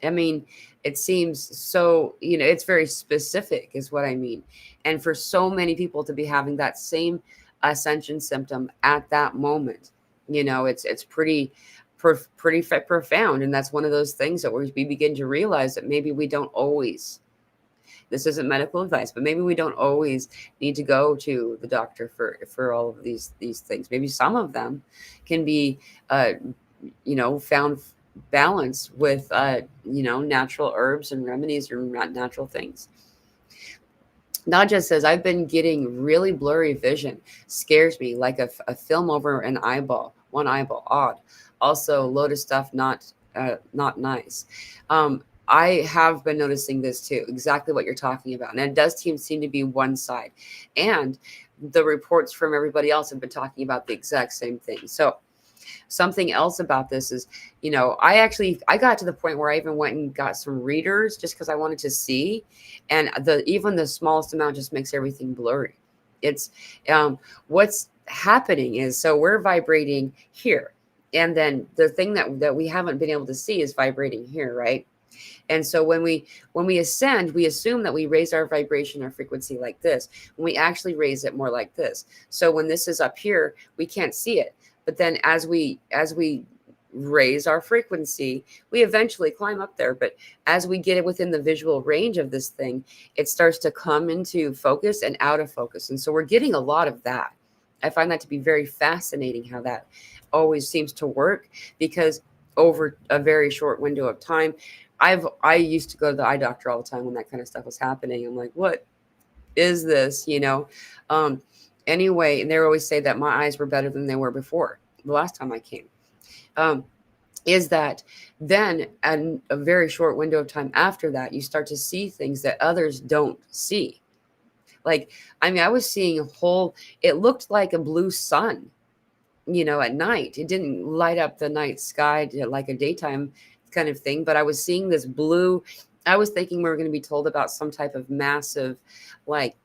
S1: I mean, it seems so, it's very specific is what I mean. And for so many people to be having that same ascension symptom at that moment, it's pretty profound. And that's one of those things that we begin to realize that maybe we don't always, this isn't medical advice, but maybe we don't always need to go to the doctor for all of these things. Maybe some of them can be found balanced with natural herbs and remedies or natural things. Nadja says, I've been getting really blurry vision. Scares me, like a film over an eyeball, one eyeball. Odd. Also, load of stuff, not nice. I have been noticing this too, exactly what you're talking about. And it does seem to be one side. And the reports from everybody else have been talking about the exact same thing. So something else about this is, I got to the point where I even went and got some readers just because I wanted to see. And even the smallest amount just makes everything blurry. It's what's happening is, so we're vibrating here. And then the thing that we haven't been able to see is vibrating here, right? And so when we ascend, we assume that we raise our vibration or frequency like this. When we actually raise it more like this. So when this is up here, we can't see it. But then as we raise our frequency, we eventually climb up there. But as we get it within the visual range of this thing, it starts to come into focus and out of focus. And so we're getting a lot of that. I find that to be very fascinating, how that always seems to work, because over a very short window of time, I used to go to the eye doctor all the time when that kind of stuff was happening. I'm like, what is this? Anyway, and they always say that my eyes were better than they were before the last time I came. Is that then at a very short window of time after that, you start to see things that others don't see. Like, I mean, I was seeing it looked like a blue sun, at night. It didn't light up the night sky like a daytime kind of thing, but I was seeing this blue. I was thinking we were going to be told about some type of massive, like,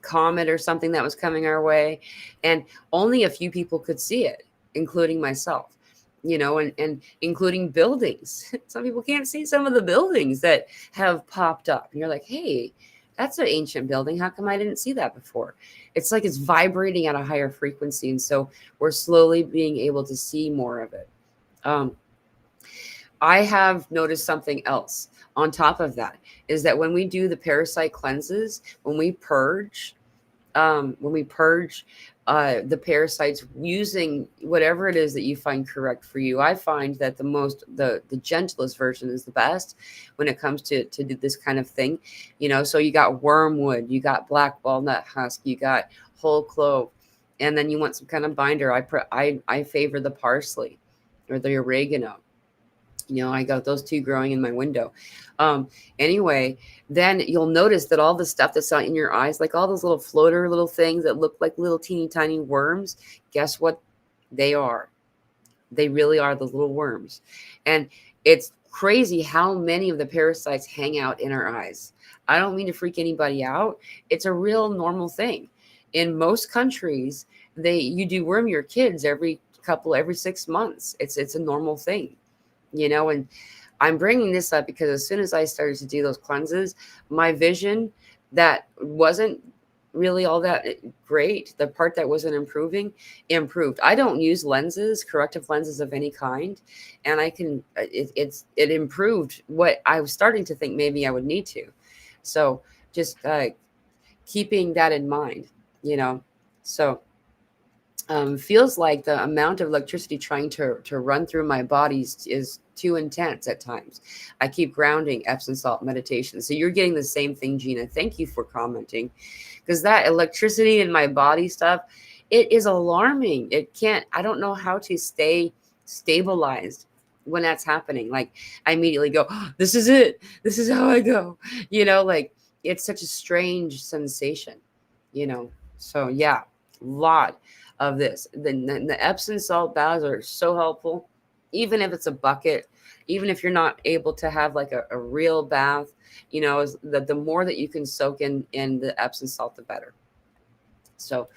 S1: comet or something that was coming our way, and only a few people could see it, including myself, and including buildings. Some people can't see some of the buildings that have popped up, and you're like, hey, that's an ancient building. How come I didn't see that before? It's like it's vibrating at a higher frequency, and so we're slowly being able to see more of it. I have noticed something else on top of that, is that when we do the parasite cleanses, when we purge the parasites using whatever it is that you find correct for you, I find that the gentlest version is the best when it comes to do this kind of thing. So you got wormwood, you got black walnut husk, you got whole clove, and then you want some kind of binder. I favor the parsley or the oregano. I got those two growing in my window. Anyway, then you'll notice that all the stuff that's not in your eyes, like all those little floater little things that look like little teeny tiny worms, guess what they are? They really are those little worms. And it's crazy how many of the parasites hang out in our eyes. I don't mean to freak anybody out. It's a real normal thing. In most countries, you deworm your kids every 6 months. It's a normal thing, and I'm bringing this up because as soon as I started to do those cleanses, my vision that wasn't really all that great, the part that wasn't improved. I don't use lenses, corrective lenses of any kind, and I can it improved what I was starting to think maybe I would need to. So just keeping that in mind, so feels like the amount of electricity trying to run through my body is too intense at times. I keep grounding, Epsom salt meditation. So you're getting the same thing, Gina. Thank you for commenting, because that electricity in my body stuff, it is alarming. I don't know how to stay stabilized when that's happening. Like I immediately go, oh, this is it. This is how I go. Like it's such a strange sensation, So yeah, lot of this. The Epsom salt baths are so helpful, even if it's a bucket, even if you're not able to have like a real bath, the more that you can soak in the Epsom salt, the better. So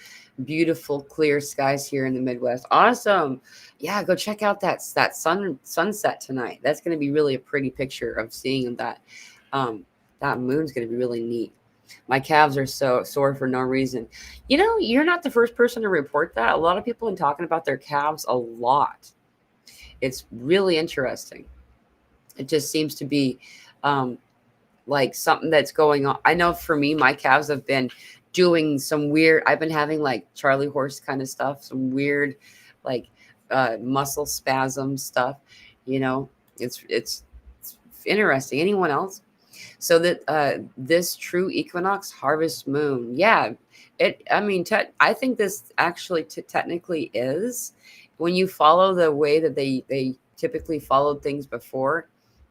S1: beautiful, clear skies here in the Midwest. Awesome. Yeah, go check out that sunset tonight. That's going to be really a pretty picture of seeing that. That moon's going to be really neat. My calves are so sore for no reason. You're not the first person to report that. A lot of people have been talking about their calves a lot. It's really interesting. It just seems to be like something that's going on. I know for me, my calves have been doing some weird, I've been having like Charlie horse kind of stuff, some weird like muscle spasm stuff. It's interesting. Anyone else? So that this true equinox harvest moon, yeah, I think this actually technically is, when you follow the way that they typically followed things before,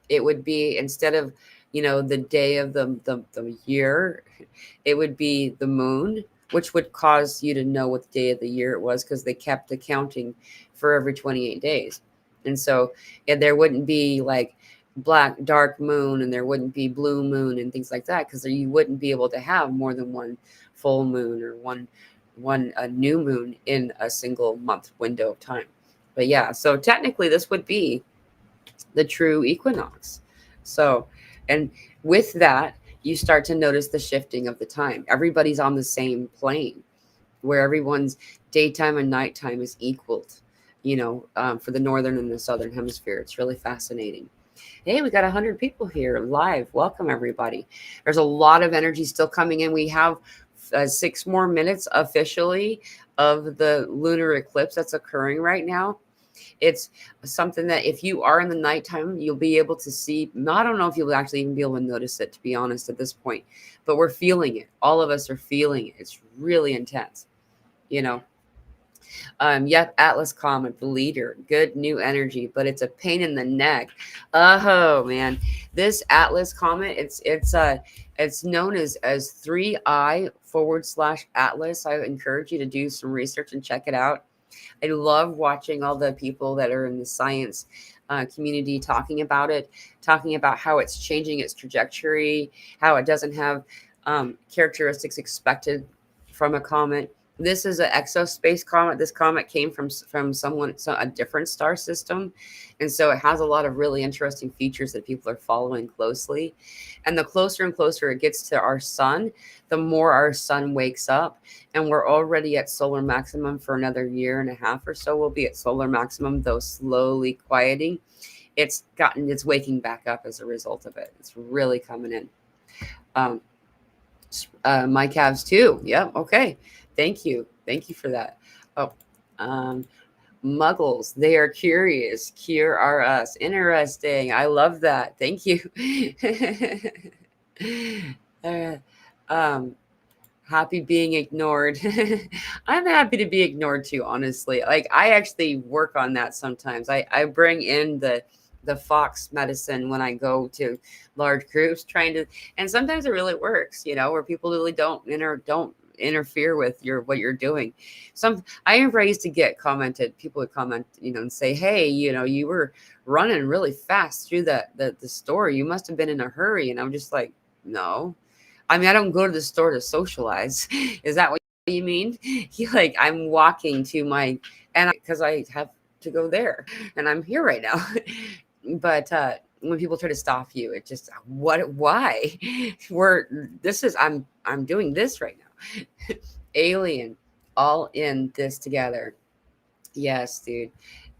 S1: it would be, instead of the day of the year, it would be the moon, which would cause you to know what the day of the year it was, because they kept accounting for every 28 days. And so there wouldn't be like dark moon, and there wouldn't be blue moon and things like that, because you wouldn't be able to have more than one full moon or one new moon in a single month window of time. But yeah, so technically this would be the true equinox. So, and with that, you start to notice the shifting of the time. Everybody's on the same plane, where everyone's daytime and nighttime is equaled, for the northern and the southern hemisphere. It's really fascinating. Hey, we got 100 people here live. Welcome, everybody. There's a lot of energy still coming in. We have 6 more minutes officially of the lunar eclipse that's occurring right now. It's something that if you are in the nighttime, you'll be able to see. I don't know if you'll actually even be able to notice it, to be honest, at this point. But we're feeling it. All of us are feeling it. It's really intense, Yep, Atlas Comet, the leader, good new energy, but it's a pain in the neck. Oh man, this Atlas Comet, it's known as 3I /Atlas. I encourage you to do some research and check it out. I love watching all the people that are in the science community talking about it, talking about how it's changing its trajectory, how it doesn't have characteristics expected from a comet. This is an exospace comet. This comet came from a different star system. And so it has a lot of really interesting features that people are following closely. And the closer and closer it gets to our sun, the more our sun wakes up. And we're already at solar maximum for another year and a half or so. We'll be at solar maximum, though slowly quieting. It's waking back up as a result of it. It's really coming in. My calves too. Yep. Okay. Thank you for that. Oh, muggles, they are curious. Cure are us. Interesting. I love that. Thank you. Happy being ignored. I'm happy to be ignored too, honestly. Like I actually work on that sometimes. I bring in the the fox medicine when I go to large groups trying to, and sometimes it really works, where people really don't interfere with what you're doing. I remember I used to get commented, people would comment, and say, hey, you were running really fast through the store. You must have been in a hurry. And I'm just like, no. I mean, I don't go to the store to socialize. Is that what you mean? Like, I'm walking to because I have to go there and I'm here right now. But when people try to stop you, it just, why? I'm doing this right now. Alien, all in this together. Yes, dude.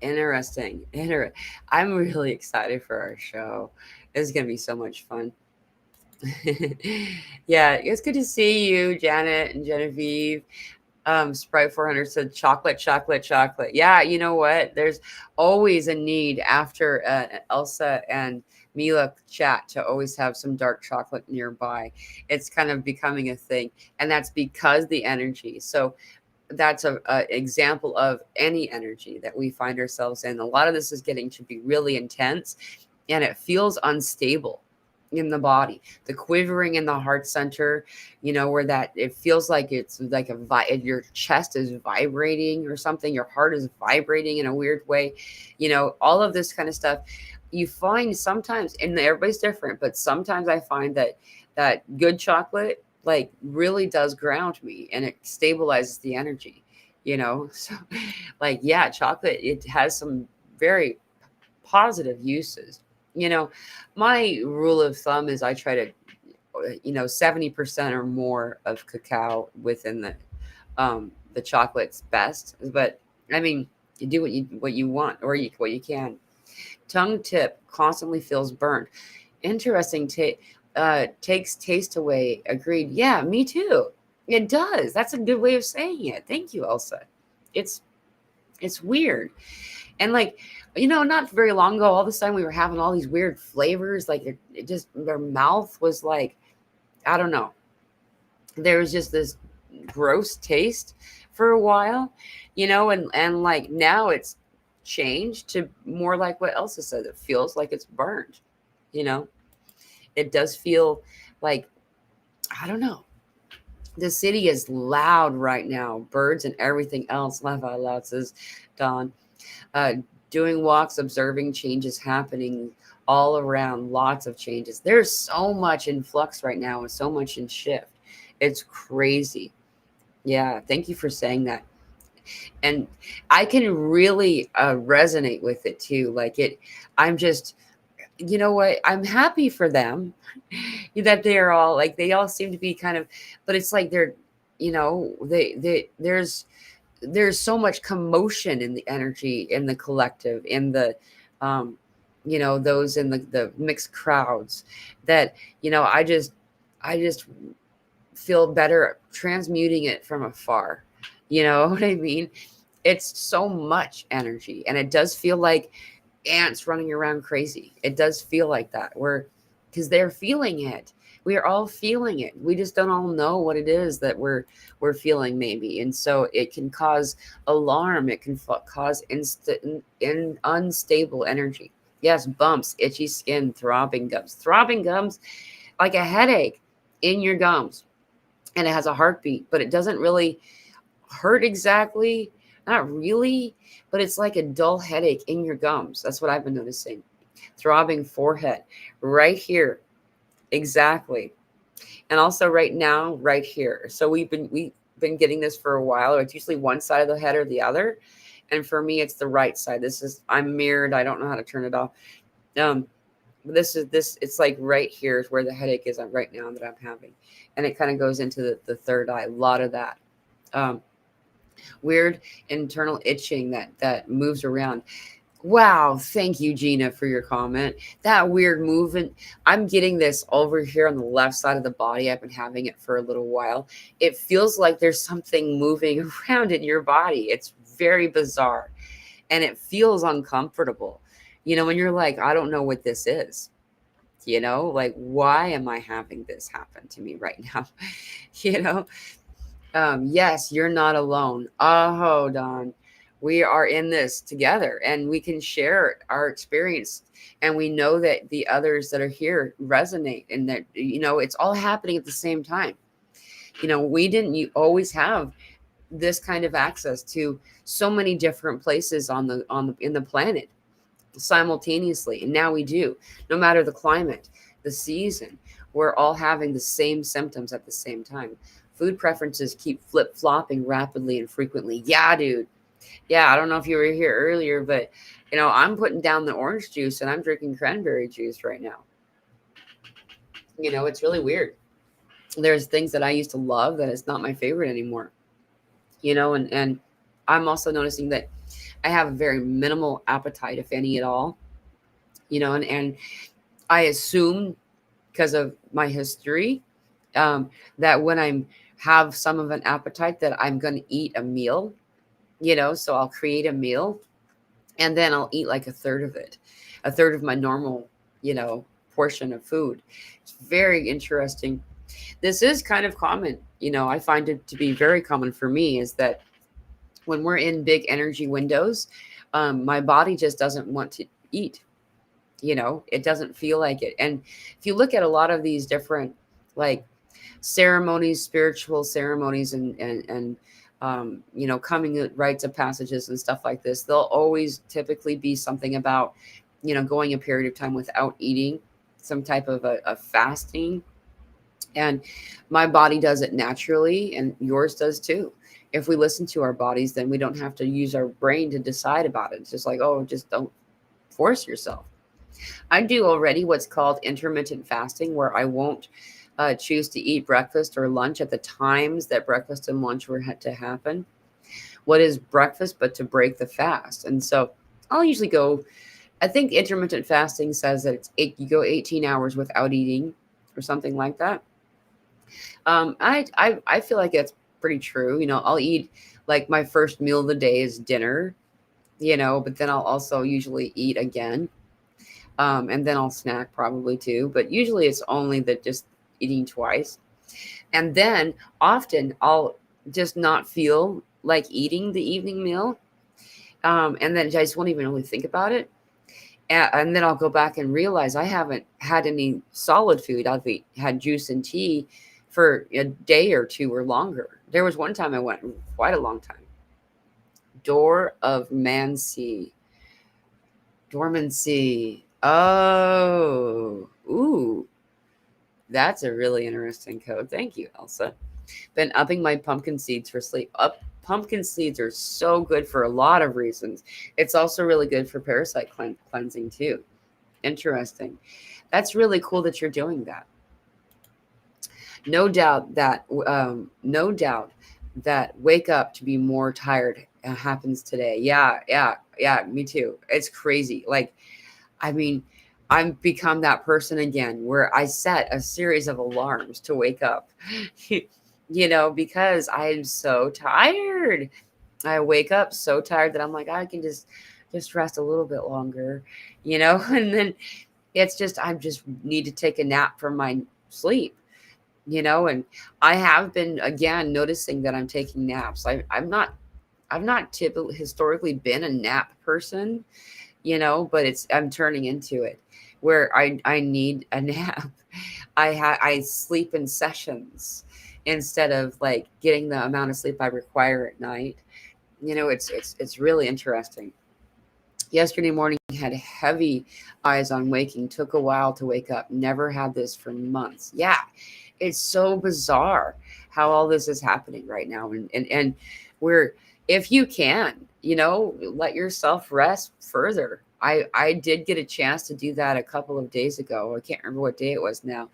S1: Interesting. I'm really excited for our show. This is gonna be so much fun. Yeah, it's good to see you, Janet and Genevieve. Sprite 400 said chocolate, chocolate, chocolate. Yeah, you know what? There's always a need after Elsa and Mila chat to always have some dark chocolate nearby. It's kind of becoming a thing, and that's because the energy. So that's a example of any energy that we find ourselves in. A lot of this is getting to be really intense, and it feels unstable in the body. The quivering in the heart center, where that it feels like it's like your chest is vibrating or something. Your heart is vibrating in a weird way. All of this kind of stuff. You find sometimes, and everybody's different, but sometimes I find that good chocolate like really does ground me and it stabilizes the energy. So like, yeah, chocolate, it has some very positive uses. My rule of thumb is I try to 70% or more of cacao within the chocolate's best. But I mean, you do what you want, or what you can. Tongue tip constantly feels burnt. Interesting. Takes taste away. Agreed. Yeah, me too. It does. That's a good way of saying it. Thank you, Elsa. It's it's weird. And like, not very long ago, all of a sudden we were having all these weird flavors. Like it just, their mouth was like, I don't know. There was just this gross taste for a while, and like now it's changed to more like what Elsa said. It feels like it's burned. You know, it does feel like, I don't know. The city is loud right now. Birds and everything else. Laugh out loud, says Don. Uh, Doing walks, observing changes happening all around. Lots of changes. There's so much in flux right now and so much in shift. It's crazy. Yeah, thank you for saying that. And I can really resonate with it too. Like I'm just, you know what? I'm happy for them that they're all like, they all seem to be kind of, but it's like they're, there's so much commotion in the energy, in the collective, in the um those in the mixed crowds, that I just feel better transmuting it from afar. You know what I mean? It's so much energy, and it does feel like ants running around crazy. It does feel like that. Because they're feeling it. We are all feeling it. We just don't all know what it is that we're feeling, maybe. And so it can cause alarm. It can cause unstable energy. Yes, bumps, itchy skin, throbbing gums, like a headache in your gums, and it has a heartbeat, but it doesn't really hurt exactly. Not really, but it's like a dull headache in your gums. That's what I've been noticing. Throbbing forehead right here. Exactly. And also right now, right here. So we've been getting this for a while. It's usually one side of the head or the other. And for me, it's the right side. I'm mirrored. I don't know how to turn it off. Um, this it's like right here is where the headache is right now that I'm having. And it kind of goes into the third eye. A lot of that. Um, Weird internal itching that moves around. Wow, thank you, Gina, for your comment. That weird movement. I'm getting this over here on the left side of the body. I've been having it for a little while. It feels like there's something moving around in your body. It's very bizarre, and it feels uncomfortable. When you're like, I don't know what this is. Like, why am I having this happen to me right now? you know Yes, you're not alone. Oh, Don. We are in this together, and we can share our experience, and we know that the others that are here resonate, and that, it's all happening at the same time. We didn't always have this kind of access to so many different places in the planet simultaneously, and now we do. No matter the climate, the season, we're all having the same symptoms at the same time. Food preferences keep flip-flopping rapidly and frequently. Yeah, dude. Yeah, I don't know if you were here earlier, but I'm putting down the orange juice and I'm drinking cranberry juice right now. It's really weird. There's things that I used to love that it's not my favorite anymore. And I'm also noticing that I have a very minimal appetite, if any at all. And I assume, because of my history, that when I'm have some of an appetite, that I'm going to eat a meal. So I'll create a meal, and then I'll eat like a third of it, a third of my normal, portion of food. It's very interesting. This is kind of common. I find it to be very common for me, is that when we're in big energy windows, my body just doesn't want to eat. It doesn't feel like it. And if you look at a lot of these different, like, ceremonies, spiritual ceremonies, and coming rites of passages and stuff like this, they'll always typically be something about, going a period of time without eating, some type of a fasting. And my body does it naturally, and yours does too. If we listen to our bodies, then we don't have to use our brain to decide about it. It's just like, oh, just don't force yourself. I do already what's called intermittent fasting, where I won't choose to eat breakfast or lunch at the times that breakfast and lunch were had to happen. What is breakfast but to break the fast? And so I'll usually go. I think intermittent fasting says that you go 18 hours without eating, or something like that. I feel like it's pretty true. I'll eat, like, my first meal of the day is dinner. But then I'll also usually eat again. And then I'll snack probably too. But usually it's only that just eating twice. And then often I'll just not feel like eating the evening meal. And then I just won't even really think about it. And then I'll go back and realize I haven't had any solid food. I've had juice and tea for a day or two or longer. There was one time I went quite a long time. Dormancy. Dormancy. Oh, ooh, that's a really interesting code. Thank you, Elsa. Been upping my pumpkin seeds for sleep. Pumpkin seeds are so good for a lot of reasons. It's also really good for parasite cleansing too. Interesting. That's really cool that you're doing that. No doubt that wake up to be more tired happens today. Yeah, yeah, yeah. Me too. It's crazy. Like, I mean, I've become that person again where I set a series of alarms to wake up, because I'm so tired. I wake up so tired that I'm like, I can just rest a little bit longer, and then it's just, I just need to take a nap from my sleep, and I have been again noticing that I'm taking naps. I've not typically historically been a nap person, but I'm turning into it, where I need a nap. I sleep in sessions instead of like getting the amount of sleep I require at night. It's really interesting. Yesterday morning had heavy eyes on waking, took a while to wake up, never had this for months. Yeah, it's so bizarre how all this is happening right now. And we're, if you can, let yourself rest further. I did get a chance to do that a couple of days ago. I can't remember what day it was now.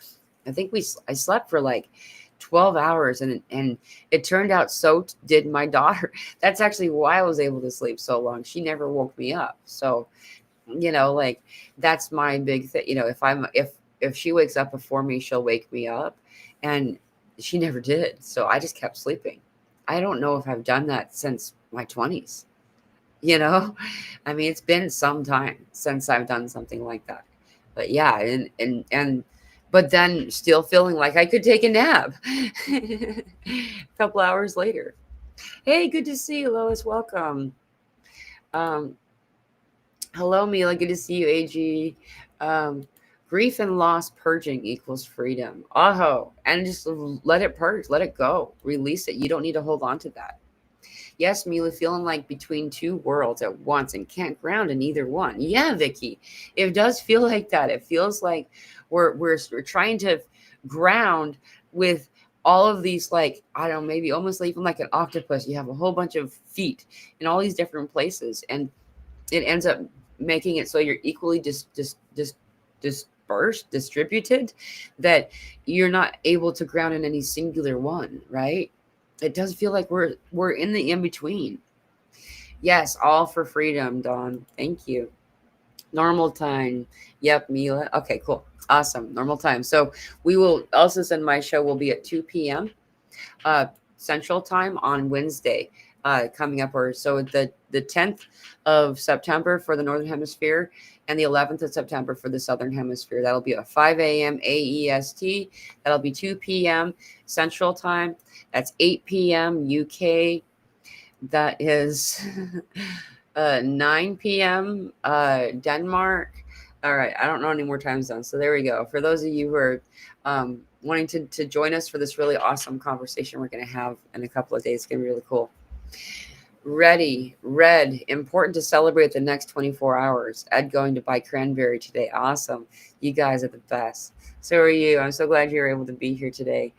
S1: I think I slept for like 12 hours, and it turned out so did my daughter. That's actually why I was able to sleep so long. She never woke me up. So, like, that's my big thing. If she wakes up before me, she'll wake me up, and she never did. So I just kept sleeping. I don't know if I've done that since my 20s. you know I mean, it's been some time since I've done something like that. But yeah, and but then still feeling like I could take a nap a couple hours later. Hey, good to see you, Lois. Welcome. Um, Hello, Mila. Good to see you, AG. Um, Grief and loss purging equals freedom. Oh, and just let it purge, let it go, release it. You don't need to hold on to that. Yes, Mila, feeling like between two worlds at once and can't ground in either one. Yeah, Vicky, it does feel like that. It feels like we're trying to ground with all of these, like, I don't know, maybe almost like even like an octopus. You have a whole bunch of feet in all these different places, and it ends up making it so you're equally dispersed, distributed, that you're not able to ground in any singular one, right? It does feel like we're in the in between. Yes, all for freedom, Dawn. Thank you. Normal time. Yep, Mila. Okay, cool. Awesome. Normal time. So we will also send my show will be at 2 p.m. uh, Central Time on Wednesday, coming up. Or so the 10th of September for the Northern Hemisphere, and the 11th of September for the Southern Hemisphere. That'll be a 5 a.m. AEST. That'll be 2 p.m. Central Time. That's 8 p.m. UK. That is 9 p.m. Denmark. All right, I don't know any more time zones. So there we go. For those of you who are wanting to join us for this really awesome conversation we're going to have in a couple of days, it's going to be really cool. Ready, red, important to celebrate the next 24 hours. Ed going to buy cranberry today. Awesome. You guys are the best. So are you. I'm so glad you're able to be here today.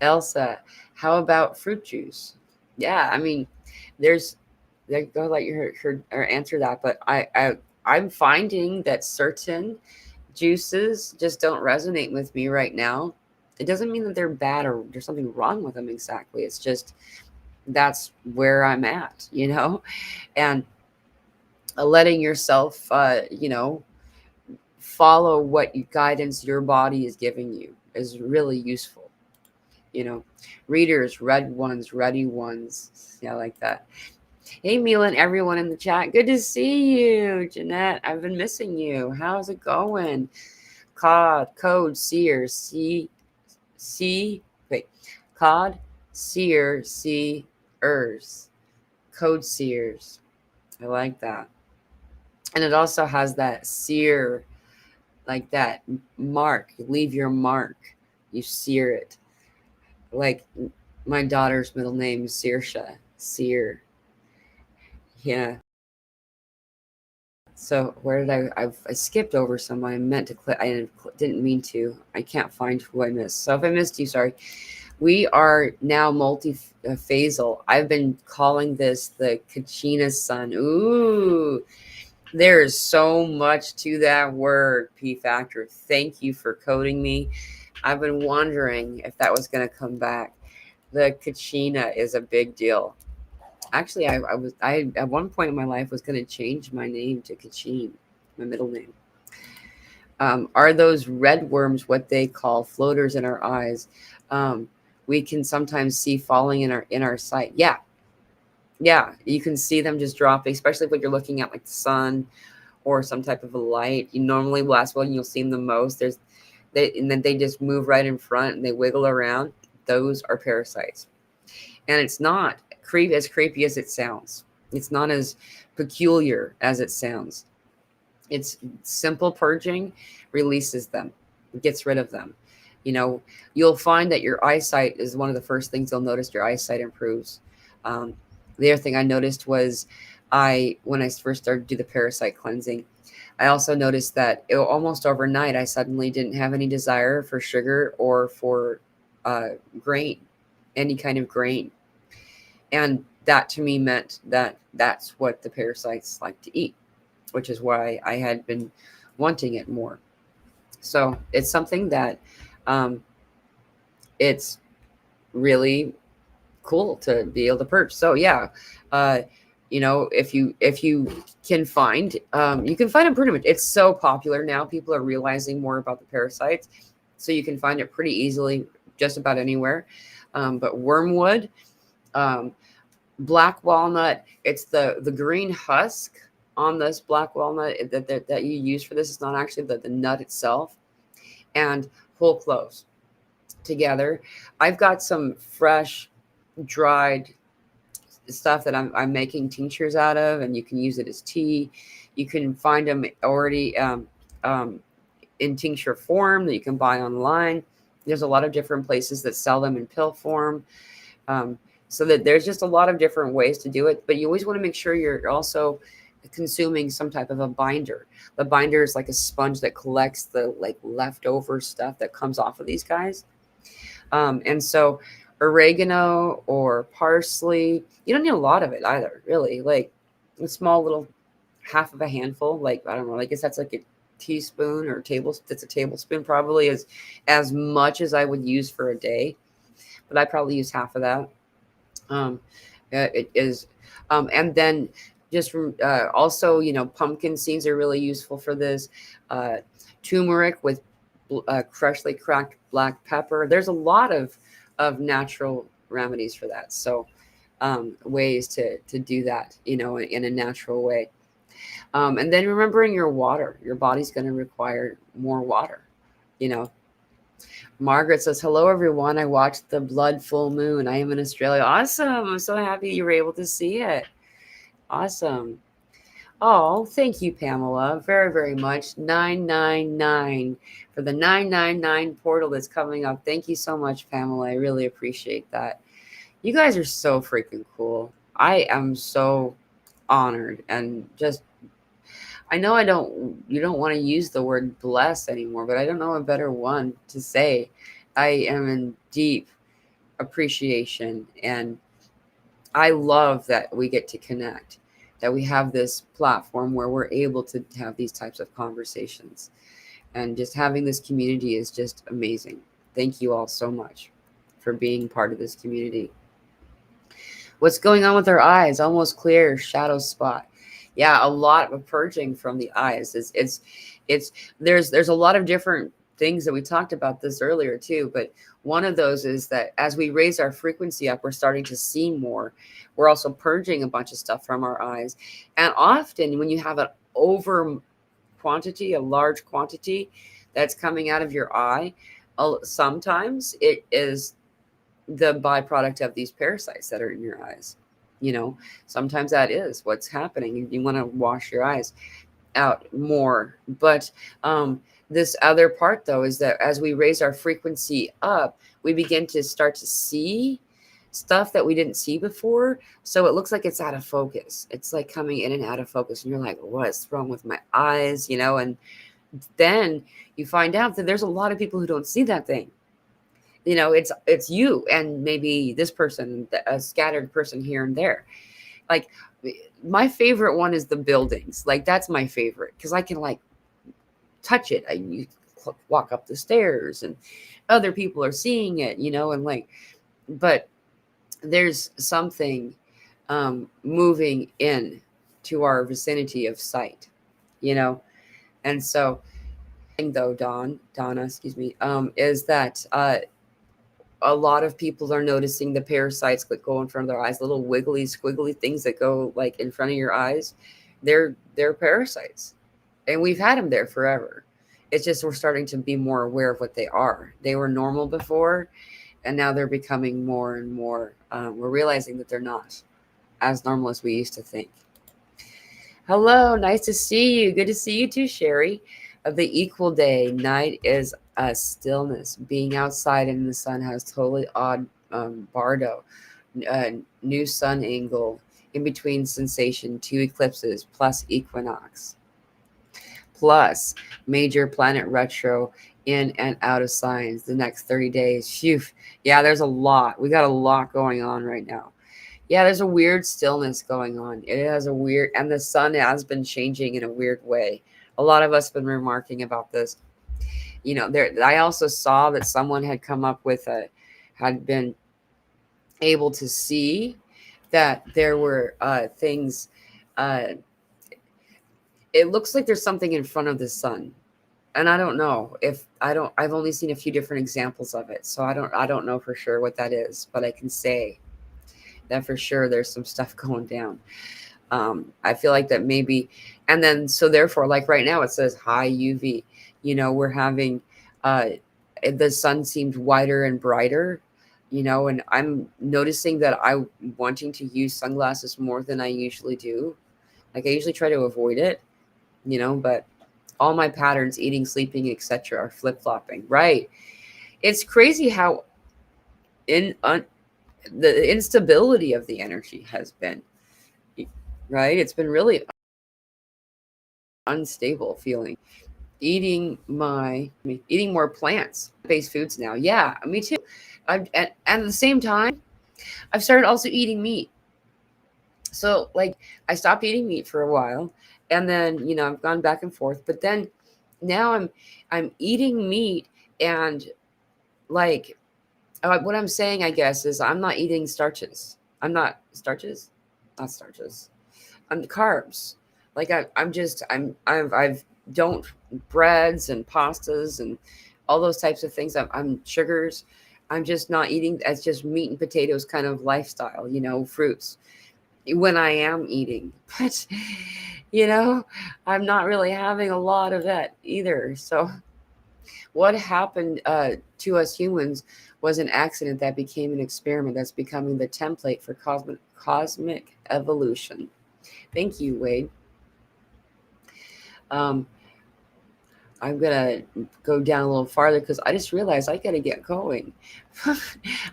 S1: Elsa, how about fruit juice? Yeah, I mean, there's go let her or answer that, but I'm finding that certain juices just don't resonate with me right now. It doesn't mean that they're bad or there's something wrong with them exactly. It's just that's where I'm at, and letting yourself, follow what guidance your body is giving you is really useful. Readers, red ones, ready ones. Yeah, I like that. Hey, Mila and everyone in the chat. Good to see you, Jeanette. I've been missing you. How's it going? Code Seer wait. Cod Seer Seers. Code Seers. I like that. And it also has that sear, like that mark. You leave your mark. You sear it. Like my daughter's middle name is Saoirse. Seer. Yeah. So where did I skipped over someone I meant to click. I didn't mean to. I can't find who I missed. So if I missed you, sorry. We are now multiphasal. I've been calling this the Kachina sun. Ooh, there is so much to that word, P Factor. Thank you for coding me. I've been wondering if that was going to come back. The Kachina is a big deal. Actually, I at one point in my life was going to change my name to Kachin, my middle name. Are those red worms what they call floaters in our eyes? We can sometimes see falling in our sight. Yeah, you can see them just dropping, especially when you're looking at like the sun or some type of a light. You normally will ask, well, you'll see them the most. And then they just move right in front and they wiggle around. Those are parasites, and it's not as creepy as it sounds. It's not as peculiar as it sounds. It's simple purging, releases them, gets rid of them. You'll find that your eyesight is one of the first things you'll notice. Your eyesight improves. The other thing I noticed was when I first started to do the parasite cleansing, I also noticed that almost overnight, I suddenly didn't have any desire for sugar or for grain, any kind of grain. And that to me meant that that's what the parasites like to eat, which is why I had been wanting it more. So it's something that it's really cool to be able to purge. So yeah, if you can find, you can find it pretty much. It's so popular now. People are realizing more about the parasites, so you can find it pretty easily just about anywhere. But wormwood, black walnut, it's the green husk on this black walnut that you use for this. It's not actually the nut itself, and whole cloves together. I've got some fresh dried stuff that I'm making tinctures out of, and you can use it as tea. You can find them already um, in tincture form that you can buy online. There's a lot of different places that sell them in pill form. Um, so that there's just a lot of different ways to do it, but you always want to make sure you're also consuming some type of a binder. The binder is like a sponge that collects the like leftover stuff that comes off of these guys. And so oregano or parsley, you don't need a lot of it either, really. Like a small little half of a handful, like I don't know, I guess that's like a teaspoon or that's a tablespoon probably is as much as I would use for a day, but I probably use half of that. Um, it is, and then just also, pumpkin seeds are really useful for this. Uh, Turmeric with freshly cracked black pepper. There's a lot of natural remedies for that. So ways to do that, in a natural way. And then remembering your water. Your body's going to require more water. You know, Margaret says, "Hello, everyone. I watched the blood full moon. I am in Australia." Awesome. I'm so happy you were able to see it. Awesome. Oh, thank you, Pamela, very, very much. 999 for the 999 portal that's coming up. Thank you so much, Pamela. I really appreciate that. You guys are so freaking cool. I am so honored and just I know you don't want to use the word bless anymore, but I don't know a better one to say. I am in deep appreciation, and I love that we get to connect, that we have this platform where we're able to have these types of conversations. And just having this community is just amazing. Thank you all so much for being part of this community. What's going on with our eyes? Almost clear, shadow spot. Yeah, a lot of purging from the eyes. It's there's a lot of different things that we talked about this earlier too, but one of those is that as we raise our frequency up, we're starting to see more. We're also purging a bunch of stuff from our eyes. And often when you have an over quantity, a large quantity that's coming out of your eye, sometimes it is the byproduct of these parasites that are in your eyes. Sometimes that is what's happening. You want to wash your eyes out more. But this other part, though, is that as we raise our frequency up, we begin to start to see stuff that we didn't see before. So it looks like it's out of focus. It's like coming in and out of focus. And you're like, what's wrong with my eyes? And then you find out that there's a lot of people who don't see that thing. It's you and maybe this person, a scattered person here and there. Like my favorite one is the buildings. Like that's my favorite because I can like touch it. You walk up the stairs and other people are seeing it, and like, but there's something moving in to our vicinity of sight, and so though Donna, excuse me, is that a lot of people are noticing the parasites that go in front of their eyes, little wiggly, squiggly things that go like in front of your eyes. They're parasites, and we've had them there forever. It's just we're starting to be more aware of what they are. They were normal before, and now they're becoming more and more. We're realizing that they're not as normal as we used to think. Hello, nice to see you. Good to see you too, Sherry. Of the equal day, night is a stillness. Being outside in the sun has totally odd bardo. New sun angle in between sensation, 2 eclipses plus equinox. Plus major planet retro in and out of signs the next 30 days. Phew. Yeah, there's a lot. We got a lot going on right now. Yeah, there's a weird stillness going on. It has a weird, and the sun has been changing in a weird way. A lot of us have been remarking about this. I also saw that someone had come up with had been able to see that there were things. It looks like there's something in front of the sun, and I don't know if I've only seen a few different examples of it, so I don't know for sure what that is, but I can say that for sure there's some stuff going down. I feel like that maybe, and then so therefore, like right now it says high UV. We're having the sun seemed wider and brighter And I'm noticing that I'm wanting to use sunglasses more than I usually do. Like I usually try to avoid it, but all my patterns, eating, sleeping, etc., are flip-flopping. Right. It's crazy how in the instability of the energy has been, right? It's been really unstable feeling. Eating more plants-based foods now. Yeah, me too. And at the same time, I've started also eating meat. So like I stopped eating meat for a while, and then I've gone back and forth, but then now I'm eating meat, and like what I'm saying, I guess, is I'm not eating starches. I'm not starches, not starches. I'm carbs. Like I've don't breads and pastas and all those types of things. I'm sugars. I'm just not eating. It's just meat and potatoes kind of lifestyle. Fruits when I am eating, but you know, I'm not really having a lot of that either. So what happened to us humans was an accident that became an experiment that's becoming the template for cosmic evolution. Thank you, Wade. Um, I'm gonna go down a little farther because I just realized I gotta get going.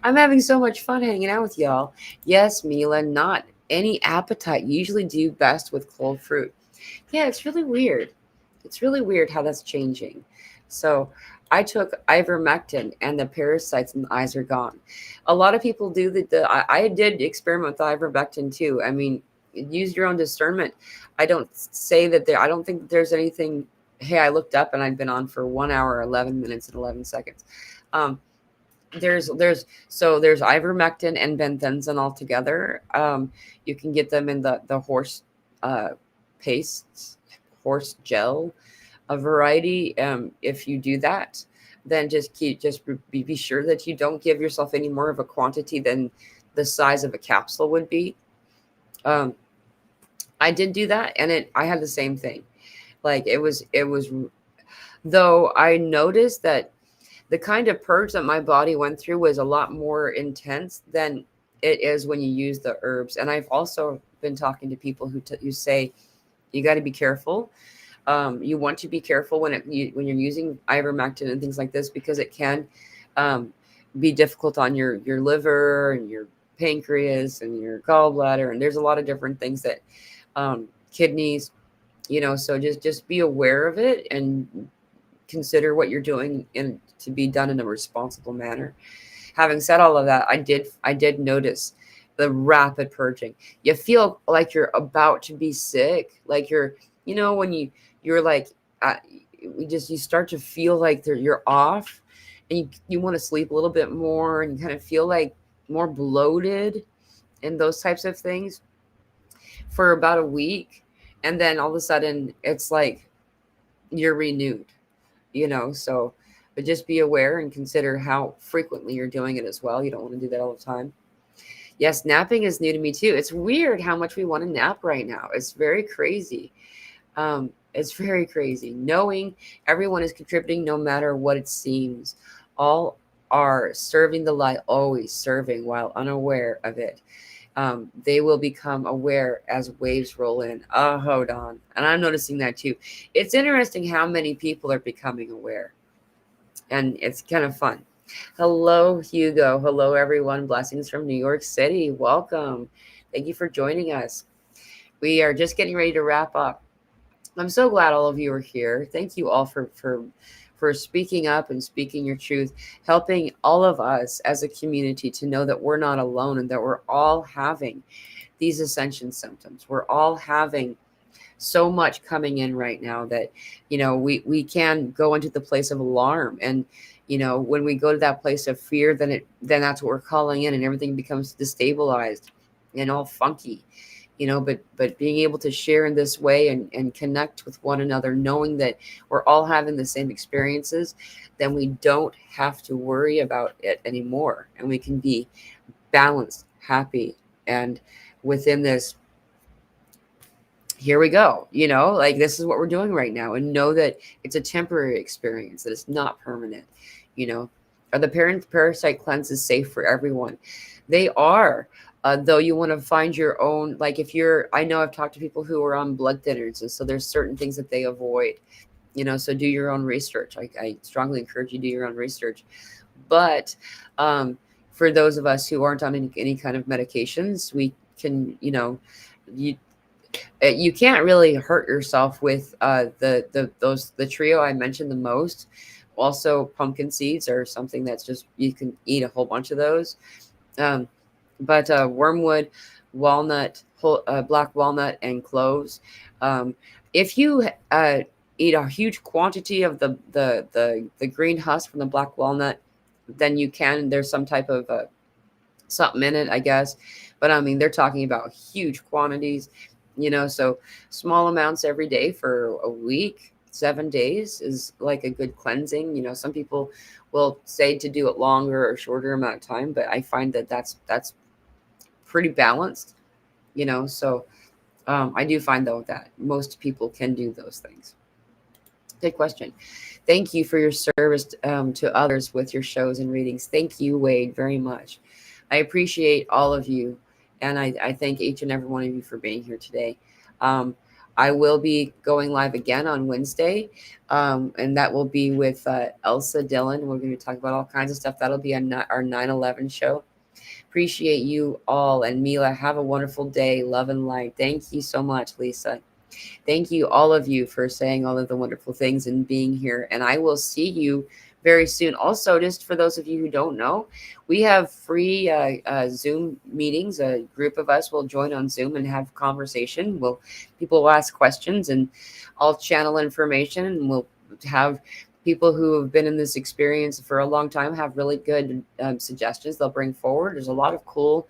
S1: I'm having so much fun hanging out with y'all. Yes, Mila, not any appetite. Usually do best with cold fruit. Yeah, it's really weird. It's really weird how that's changing. So I took ivermectin and the parasites in the eyes are gone. A lot of people do I did experiment with ivermectin too. I mean, use your own discernment. I don't say that I don't think that there's anything. Hey, I looked up and I'd been on for 1 hour, 11 minutes and 11 seconds. Um, there's ivermectin and benzene all together. You can get them in the horse uh, paste, horse gel, a variety. If you do that, then be sure that you don't give yourself any more of a quantity than the size of a capsule would be. Um, I did do that, and I had the same thing. Like it was though I noticed that the kind of purge that my body went through was a lot more intense than it is when you use the herbs. And I've also been talking to people who say you got to be careful. You want to be careful when you're using ivermectin and things like this because it can um, be difficult on your liver and your pancreas and your gallbladder, and there's a lot of different things that kidneys. So just be aware of it and consider what you're doing and to be done in a responsible manner. Having said all of that, I did notice the rapid purging. You feel like you're about to be sick, like when you're like uh, you start to feel like you're off, and you want to sleep a little bit more, and you kind of feel like more bloated and those types of things for about a week, and then all of a sudden it's like you're renewed. So but just be aware and consider how frequently you're doing it as well. You don't want to do that all the time. Yes, napping is new to me too. It's weird how much we want to nap right now. It's very crazy. It's very crazy knowing everyone is contributing no matter what it seems. All are serving the light, always serving while unaware of it. They will become aware as waves roll in. Oh, hold on. And I'm noticing that too. It's interesting how many people are becoming aware, and it's kind of fun. Hello, Hugo. Hello, everyone. Blessings from New York City. Welcome. Thank you for joining us. We are just getting ready to wrap up. I'm so glad all of you are here. Thank you all for speaking up and speaking your truth, helping all of us as a community to know that we're not alone and that we're all having these ascension symptoms. We're all having so much coming in right now that we can go into the place of alarm, and when we go to that place of fear, then that's what we're calling in, and everything becomes destabilized and all funky. But being able to share in this way and connect with one another, knowing that we're all having the same experiences, then we don't have to worry about it anymore, and we can be balanced, happy, and within this, here we go, like this is what we're doing right now, and know that it's a temporary experience, that it's not permanent. you know Are the parasite cleanses safe for everyone? They are. Though you want to find your own, like if you're, I know I've talked to people who are on blood thinners, and so there's certain things that they avoid, so do your own research. I strongly encourage you to do your own research. But for those of us who aren't on any kind of medications, we can, you you can't really hurt yourself with the trio I mentioned the most. Also, pumpkin seeds are something that's just, you can eat a whole bunch of those. Um, but wormwood, walnut, black walnut, and cloves. Um, if you eat a huge quantity of the green husk from the black walnut, then you can. There's some type of something in it, I guess. But I mean, they're talking about huge quantities, so small amounts every day for a week, 7 days is like a good cleansing. Some people will say to do it longer or shorter amount of time, but I find that that's pretty balanced, so I do find though that most people can do those things. Good question. Thank you for your service to others with your shows and readings. Thank you, Wade, very much. I appreciate all of you, and I thank each and every one of you for being here today. Um, I will be going live again on Wednesday, and that will be with Elsa Dillon. We're going to talk about all kinds of stuff. That'll be on our 9/11 show. Appreciate you all. And Mila, have a wonderful day. Love and light. Thank you so much, Lisa. Thank you, all of you, for saying all of the wonderful things and being here. And I will see you very soon. Also, just for those of you who don't know, we have free Zoom meetings. A group of us will join on Zoom and have conversation. People will ask questions, and I'll channel information, and we'll have people who have been in this experience for a long time have really good suggestions they'll bring forward. There's a lot of cool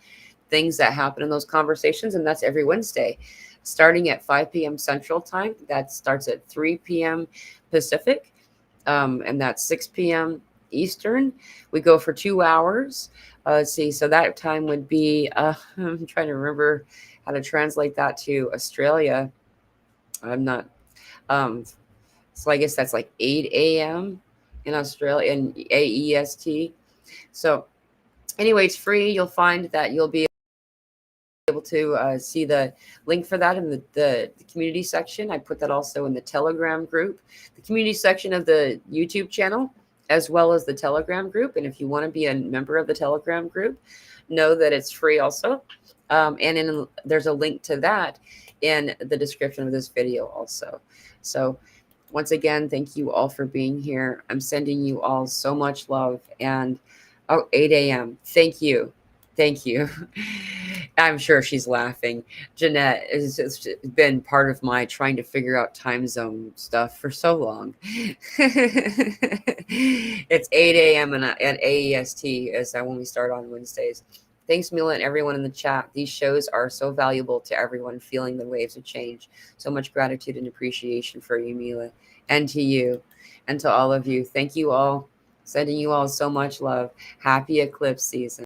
S1: things that happen in those conversations, and that's every Wednesday, starting at 5 p.m. Central Time. That starts at 3 p.m. Pacific, and that's 6 p.m. Eastern. We go for 2 hours. Let's see. So that time would be, I'm trying to remember how to translate that to Australia. I'm not, so I guess that's like 8 a.m. in Australia and AEST. So anyway, it's free. You'll find that you'll be able to see the link for that in the community section. I put that also in the Telegram group, the community section of the YouTube channel, as well as the Telegram group. And if you want to be a member of the Telegram group, know that it's free also. And there's a link to that in the description of this video also. So once again, thank you all for being here. I'm sending you all so much love. And 8 a.m. Thank you. Thank you. I'm sure she's laughing. Jeanette has been part of my trying to figure out time zone stuff for so long. It's 8 a.m. at AEST is when we start on Wednesdays. Thanks, Mila, and everyone in the chat. These shows are so valuable to everyone feeling the waves of change. So much gratitude and appreciation for you, Mila, and to you, and to all of you. Thank you all. Sending you all so much love. Happy eclipse season.